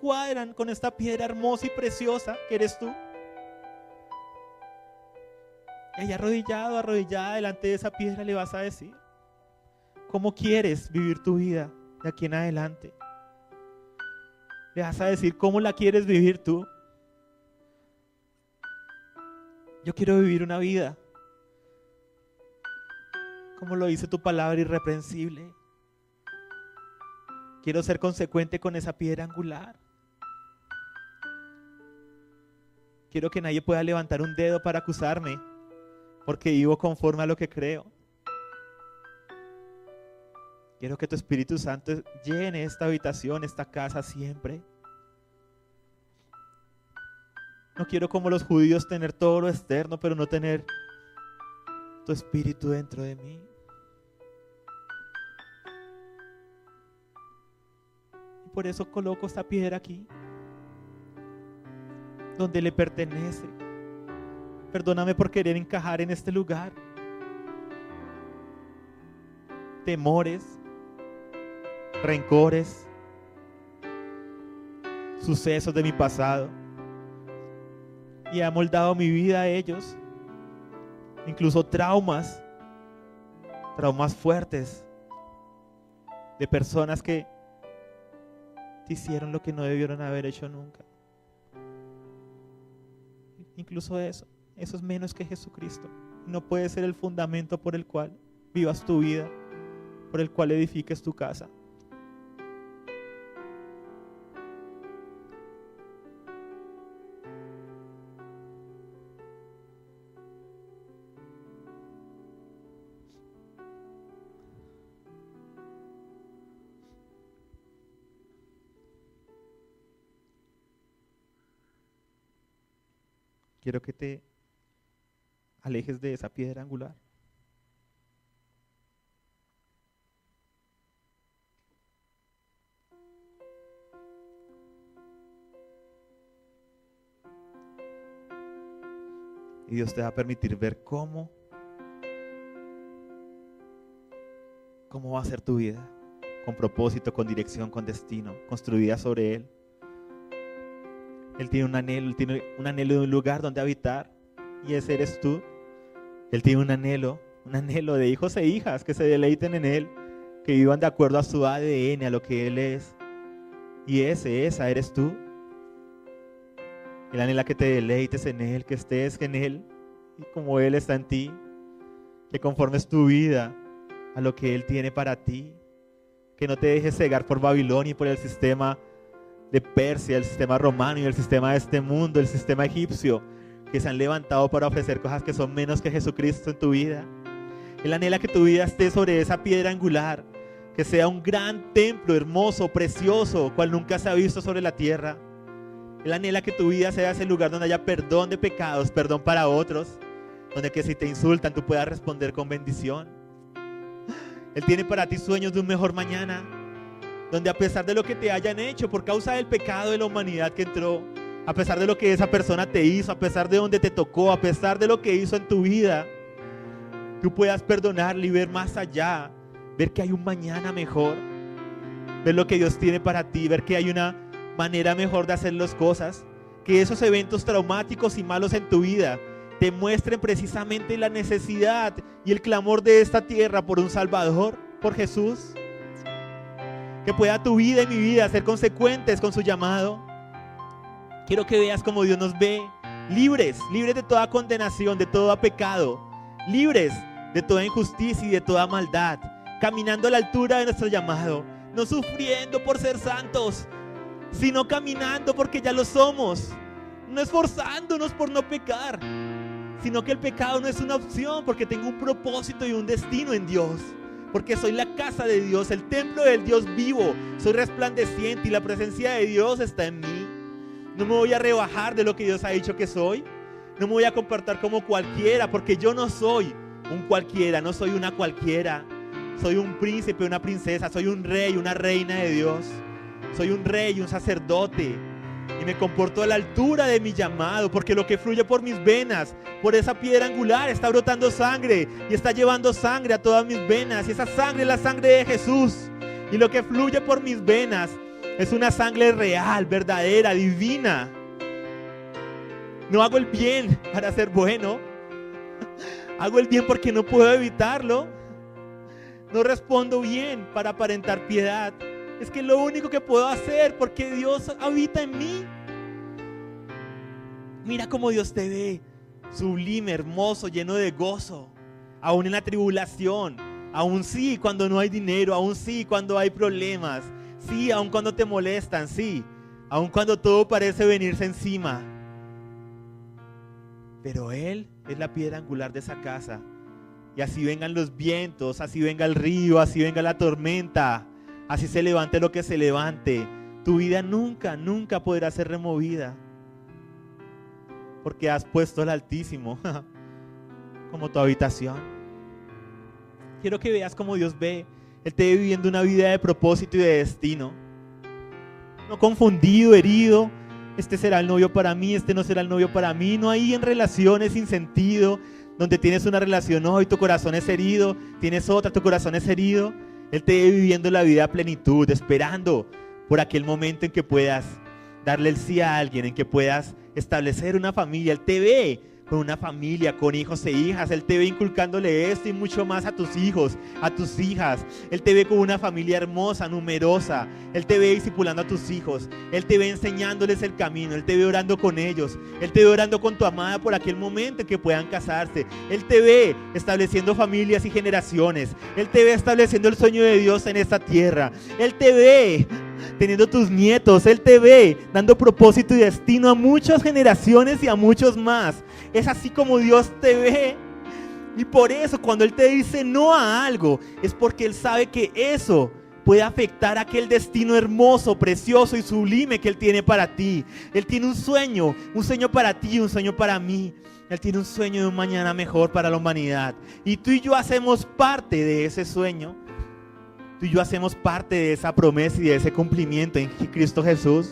cuadran con esta piedra hermosa y preciosa que eres tú. Y ahí arrodillado, arrodillada delante de esa piedra le vas a decir cómo quieres vivir tu vida de aquí en adelante. Le vas a decir cómo la quieres vivir tú. Yo quiero vivir una vida como lo dice tu palabra, irreprensible. Quiero ser consecuente con esa piedra angular. Quiero que nadie pueda levantar un dedo para acusarme, porque vivo conforme a lo que creo. Quiero que tu Espíritu Santo llene esta habitación, esta casa siempre. No quiero como los judíos tener todo lo externo, pero no tener tu Espíritu dentro de mí. Y por eso coloco esta piedra aquí, donde le pertenece. Perdóname por querer encajar en este lugar. Temores, rencores, sucesos de mi pasado. Y ha moldado mi vida a ellos. Incluso traumas traumas fuertes, de personas que te hicieron lo que no debieron haber hecho nunca. Incluso eso es menos que Jesucristo. No puede ser el fundamento por el cual vivas tu vida, por el cual edifiques tu casa. Quiero que te alejes de esa piedra angular. Y Dios te va a permitir ver cómo va a ser tu vida, con propósito, con dirección, con destino, construida sobre Él. Él tiene un anhelo de un lugar donde habitar, y ese eres tú. Él tiene un anhelo de hijos e hijas que se deleiten en Él, que vivan de acuerdo a su ADN, a lo que Él es. Y esa eres tú. Él anhela que te deleites en Él, que estés en Él, y como Él está en ti, que conformes tu vida a lo que Él tiene para ti, que no te dejes cegar por Babilonia y por el sistema de Persia, el sistema romano y el sistema de este mundo, el sistema egipcio, que se han levantado para ofrecer cosas que son menos que Jesucristo en tu vida. Él anhela que tu vida esté sobre esa piedra angular, que sea un gran templo hermoso, precioso, cual nunca se ha visto sobre la tierra. Él anhela que tu vida sea ese lugar donde haya perdón de pecados, perdón para otros, donde que si te insultan tú puedas responder con bendición. Él tiene para ti sueños de un mejor mañana, donde a pesar de lo que te hayan hecho por causa del pecado de la humanidad que entró, a pesar de lo que esa persona te hizo, a pesar de donde te tocó, a pesar de lo que hizo en tu vida, tú puedas perdonarle y ver más allá, ver que hay un mañana mejor, ver lo que Dios tiene para ti, ver que hay una manera mejor de hacer las cosas, que esos eventos traumáticos y malos en tu vida te muestren precisamente la necesidad y el clamor de esta tierra por un Salvador, por Jesús. Que pueda tu vida y mi vida ser consecuentes con su llamado. Quiero que veas cómo Dios nos ve libres de toda condenación, de todo pecado, libres de toda injusticia y de toda maldad, caminando a la altura de nuestro llamado, no sufriendo por ser santos, sino caminando porque ya lo somos, no esforzándonos por no pecar, sino que el pecado no es una opción porque tengo un propósito y un destino en Dios. Porque soy la casa de Dios, el templo del Dios vivo. Soy resplandeciente y la presencia de Dios está en mí. No me voy a rebajar de lo que Dios ha dicho que soy. No me voy a comportar como cualquiera, porque yo no soy un cualquiera, no soy una cualquiera. Soy un príncipe, una princesa, soy un rey, una reina de Dios. Soy un rey, un sacerdote. Y me comporto a la altura de mi llamado, porque lo que fluye por mis venas, por esa piedra angular, está brotando sangre y está llevando sangre a todas mis venas, y esa sangre es la sangre de Jesús, y lo que fluye por mis venas es una sangre real, verdadera, divina. No hago el bien para ser bueno, hago el bien porque no puedo evitarlo. No respondo bien para aparentar piedad. Es que lo único que puedo hacer porque Dios habita en mí. Mira cómo Dios te ve, sublime, hermoso, lleno de gozo, aún en la tribulación, aún sí cuando no hay dinero, aún sí cuando hay problemas, sí, aún cuando te molestan, sí, aún cuando todo parece venirse encima. Pero Él es la piedra angular de esa casa, y así vengan los vientos, así venga el río, así venga la tormenta, así se levante lo que se levante, tu vida nunca, nunca podrá ser removida, porque has puesto al Altísimo como tu habitación. Quiero que veas cómo Dios ve. Él te ve viviendo una vida de propósito y de destino, no confundido, herido. Este será el novio para mí, este no será el novio para mí. No hay en relaciones sin sentido, donde tienes una relación hoy, tu corazón es herido, tienes otra, tu corazón es herido. Él te ve viviendo la vida a plenitud, esperando por aquel momento en que puedas darle el sí a alguien, en que puedas establecer una familia. Él te ve con una familia, con hijos e hijas. Él te ve inculcándole esto y mucho más a tus hijos, a tus hijas. Él te ve con una familia hermosa, numerosa. Él te ve discipulando a tus hijos. Él te ve enseñándoles el camino. Él te ve orando con ellos. Él te ve orando con tu amada por aquel momento en que puedan casarse. Él te ve estableciendo familias y generaciones. Él te ve estableciendo el sueño de Dios en esta tierra. Él te ve teniendo tus nietos. Él te ve dando propósito y destino a muchas generaciones y a muchos más. Es así como Dios te ve. Y por eso cuando Él te dice no a algo, es porque Él sabe que eso puede afectar aquel destino hermoso, precioso y sublime que Él tiene para ti. Él tiene un sueño para ti, un sueño para mí. Él tiene un sueño de un mañana mejor para la humanidad. Y tú y yo hacemos parte de ese sueño. Tú y yo hacemos parte de esa promesa y de ese cumplimiento en Cristo Jesús.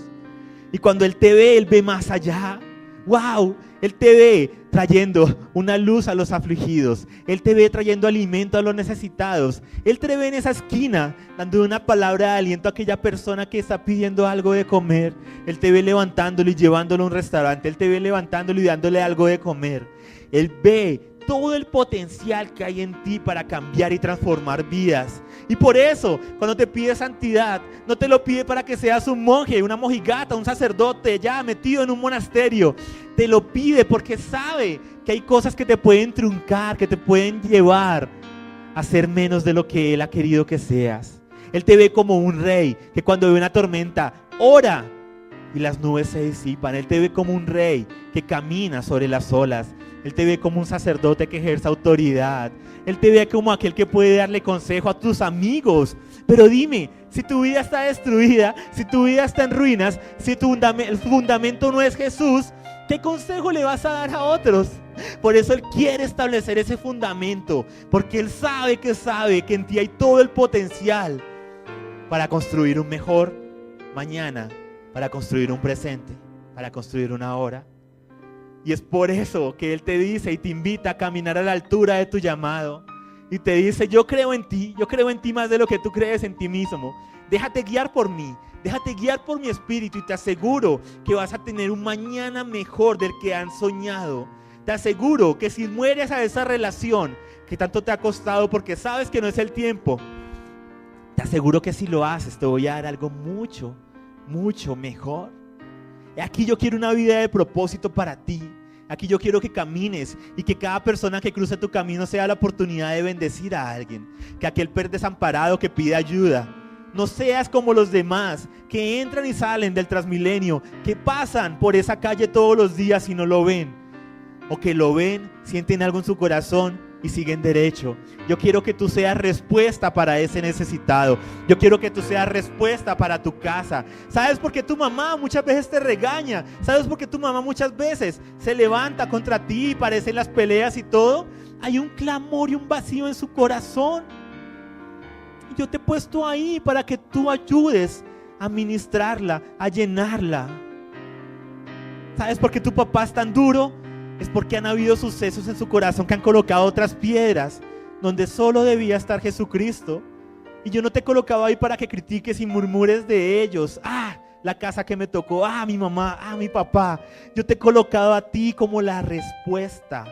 Y cuando Él te ve, Él ve más allá. ¡Wow! Él te ve trayendo una luz a los afligidos. Él te ve trayendo alimento a los necesitados. Él te ve en esa esquina dando una palabra de aliento a aquella persona que está pidiendo algo de comer. Él te ve levantándolo y llevándolo a un restaurante. Él te ve levantándolo y dándole algo de comer. Él ve todo el potencial que hay en ti para cambiar y transformar vidas. Y por eso, cuando te pide santidad, no te lo pide para que seas un monje, una mojigata, un sacerdote ya metido en un monasterio. Te lo pide porque sabe que hay cosas que te pueden truncar, que te pueden llevar a ser menos de lo que Él ha querido que seas. Él te ve como un rey que cuando ve una tormenta ora y las nubes se disipan. Él te ve como un rey que camina sobre las olas. Él te ve como un sacerdote que ejerce autoridad. Él te ve como aquel que puede darle consejo a tus amigos. Pero dime, si tu vida está destruida, si tu vida está en ruinas, si el fundamento no es Jesús, ¿qué consejo le vas a dar a otros? Por eso Él quiere establecer ese fundamento, porque Él sabe que en ti hay todo el potencial para construir un mejor mañana, para construir un presente, para construir una hora. Y es por eso que Él te dice y te invita a caminar a la altura de tu llamado. Y te dice, yo creo en ti más de lo que tú crees en ti mismo. Déjate guiar por mí, déjate guiar por mi espíritu y te aseguro que vas a tener un mañana mejor del que han soñado. Te aseguro que si mueres a esa relación que tanto te ha costado porque sabes que no es el tiempo, te aseguro que si lo haces te voy a dar algo mucho, mucho mejor. Aquí yo quiero una vida de propósito para ti. Aquí yo quiero que camines y que cada persona que cruce tu camino sea la oportunidad de bendecir a alguien. Que aquel desamparado que pide ayuda no seas como los demás que entran y salen del Transmilenio, que pasan por esa calle todos los días y no lo ven, o que lo ven, sienten algo en su corazón y siguen derecho. Yo quiero que tú seas respuesta para ese necesitado. Yo quiero que tú seas respuesta para tu casa. ¿Sabes por qué tu mamá muchas veces te regaña? ¿Sabes por qué tu mamá muchas veces se levanta contra ti y parecen las peleas y todo? Hay un clamor y un vacío en su corazón. Y yo te he puesto ahí para que tú ayudes a ministrarla, a llenarla. ¿Sabes por qué tu papá es tan duro? Es porque han habido sucesos en su corazón que han colocado otras piedras donde solo debía estar Jesucristo. Y yo no te he colocado ahí para que critiques y murmures de ellos. La casa que me tocó, mi mamá, mi papá. Yo te he colocado a ti como la respuesta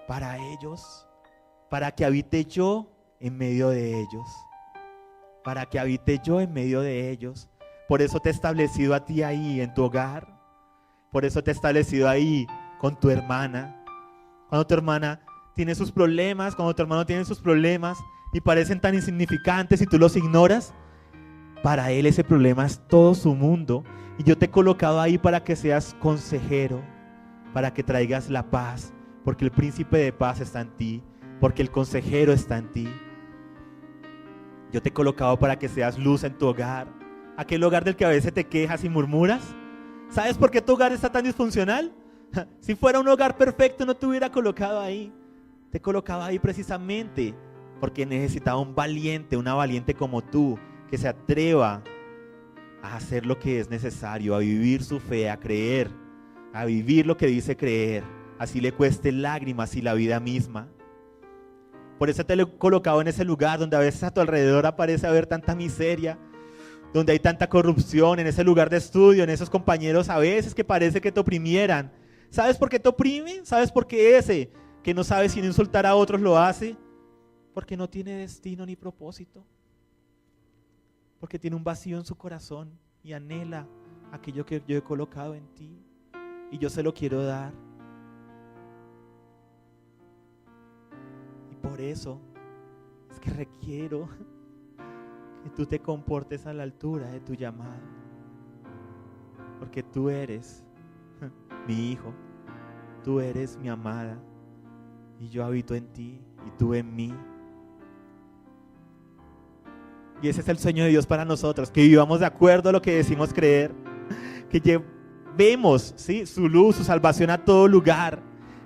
para ellos, para que habite yo en medio de ellos, para que habite yo en medio de ellos. Por eso te he establecido a ti ahí en tu hogar. Por eso te he establecido ahí con tu hermana. Cuando tu hermana tiene sus problemas, cuando tu hermano tiene sus problemas y parecen tan insignificantes y tú los ignoras, para él ese problema es todo su mundo. Y yo te he colocado ahí para que seas consejero, para que traigas la paz, porque el príncipe de paz está en ti, porque el consejero está en ti. Yo te he colocado para que seas luz en tu hogar, aquel hogar del que a veces te quejas y murmuras. ¿Sabes por qué tu hogar está tan disfuncional? Si fuera un hogar perfecto no te hubiera colocado ahí. Te colocaba ahí precisamente porque necesitaba un valiente, una valiente como tú, que se atreva a hacer lo que es necesario, a vivir su fe, a creer, a vivir lo que dice creer, así le cueste lágrimas y la vida misma. Por eso te lo he colocado en ese lugar donde a veces a tu alrededor aparece haber tanta miseria, donde hay tanta corrupción, en ese lugar de estudio, en esos compañeros a veces que parece que te oprimieran. ¿Sabes por qué te oprime? ¿Sabes por qué ese que no sabe sin insultar a otros lo hace? Porque no tiene destino ni propósito. Porque tiene un vacío en su corazón y anhela aquello que yo he colocado en ti y yo se lo quiero dar. Y por eso es que requiero que tú te comportes a la altura de tu llamado. Porque tú eres mi hijo, tú eres mi amada y yo habito en ti y tú en mí. Y ese es el sueño de Dios para nosotros, que vivamos de acuerdo a lo que decimos creer, que llevemos, ¿sí?, su luz, su salvación a todo lugar,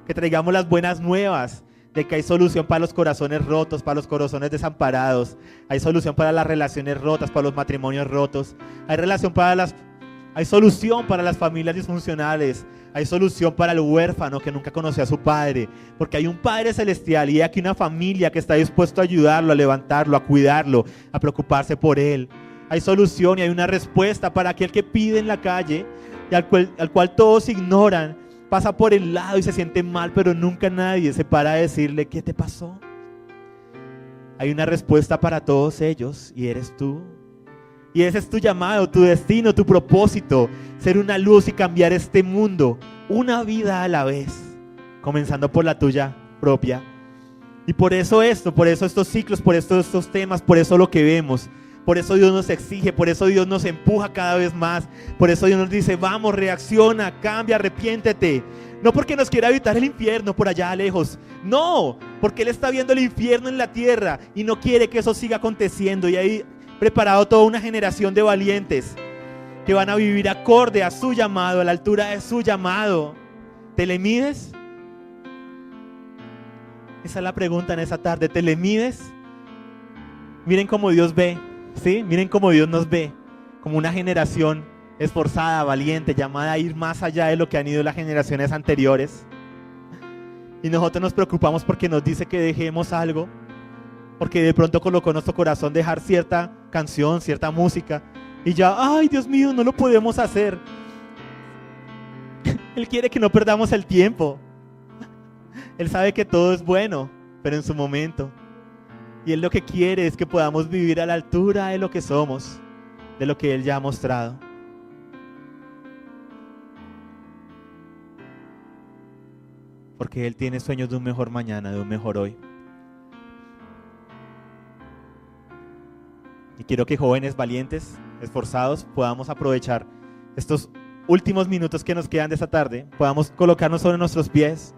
que traigamos las buenas nuevas de que hay solución para los corazones rotos, para los corazones desamparados, hay solución para las relaciones rotas, para los matrimonios rotos, hay solución para las familias disfuncionales, hay solución para el huérfano que nunca conoció a su padre, porque hay un Padre celestial y hay aquí una familia que está dispuesto a ayudarlo, a levantarlo, a cuidarlo, a preocuparse por él. Hay solución y hay una respuesta para aquel que pide en la calle y al cual todos ignoran, pasa por el lado y se siente mal, pero nunca nadie se para a decirle: ¿qué te pasó? Hay una respuesta para todos ellos y eres tú. Y ese es tu llamado, tu destino, tu propósito, ser una luz y cambiar este mundo, una vida a la vez, comenzando por la tuya propia. Y por eso estos ciclos, por eso estos temas, por eso lo que vemos, por eso Dios nos exige, por eso Dios nos empuja cada vez más, por eso Dios nos dice: vamos, reacciona, cambia, arrepiéntete. No porque nos quiera evitar el infierno por allá lejos, no, porque Él está viendo el infierno en la tierra y no quiere que eso siga aconteciendo. Y ahí preparado toda una generación de valientes que van a vivir acorde a su llamado, a la altura de su llamado. ¿Te le mides? Esa es la pregunta en esa tarde. ¿Te le mides? Miren cómo Dios ve, ¿sí? Miren cómo Dios nos ve, como una generación esforzada, valiente, llamada a ir más allá de lo que han ido las generaciones anteriores. Y nosotros nos preocupamos porque nos dice que dejemos algo, porque de pronto colocó en nuestro corazón dejar cierta canción, cierta música, y ya, ay Dios mío, no lo podemos hacer. Él quiere que no perdamos el tiempo. Él sabe que todo es bueno, pero en su momento. Y Él lo que quiere es que podamos vivir a la altura de lo que somos, de lo que Él ya ha mostrado. Porque Él tiene sueños de un mejor mañana, de un mejor hoy. Y quiero que jóvenes valientes, esforzados, podamos aprovechar estos últimos minutos que nos quedan de esta tarde, podamos colocarnos sobre nuestros pies.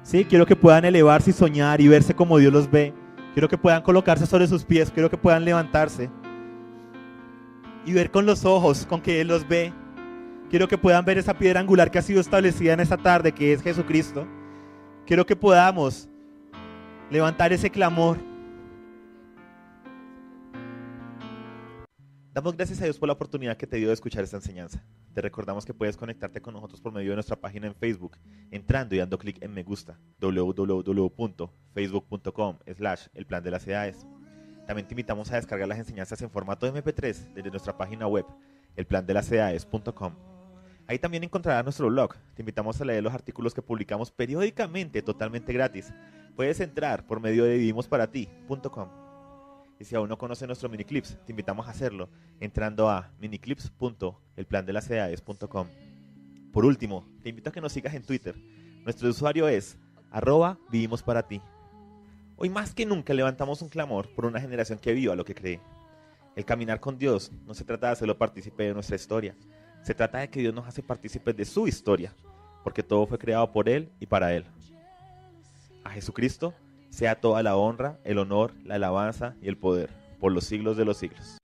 Sí, quiero que puedan elevarse y soñar y verse como Dios los ve. Quiero que puedan colocarse sobre sus pies, quiero que puedan levantarse y ver con los ojos con que Él los ve. Quiero que puedan ver esa piedra angular que ha sido establecida en esta tarde, que es Jesucristo. Quiero que podamos levantar ese clamor. Damos gracias a Dios por la oportunidad que te dio de escuchar esta enseñanza. Te recordamos que puedes conectarte con nosotros por medio de nuestra página en Facebook, entrando y dando clic en me gusta, www.facebook.com/el plan de las edades. También te invitamos a descargar las enseñanzas en formato MP3 desde nuestra página web, elplandelasedades.com. Ahí también encontrarás nuestro blog. Te invitamos a leer los artículos que publicamos periódicamente, totalmente gratis. Puedes entrar por medio de vivimosparati.com. Y si aún no conoces nuestro miniclips, te invitamos a hacerlo entrando a miniclips.elplandelasedades.com. Por último, te invito a que nos sigas en Twitter. Nuestro usuario es @vivimosparati. Hoy más que nunca levantamos un clamor por una generación que viva lo que cree. El caminar con Dios no se trata de hacerlo partícipe de nuestra historia. Se trata de que Dios nos hace partícipes de su historia, porque todo fue creado por Él y para Él. A Jesucristo sea toda la honra, el honor, la alabanza y el poder, por los siglos de los siglos.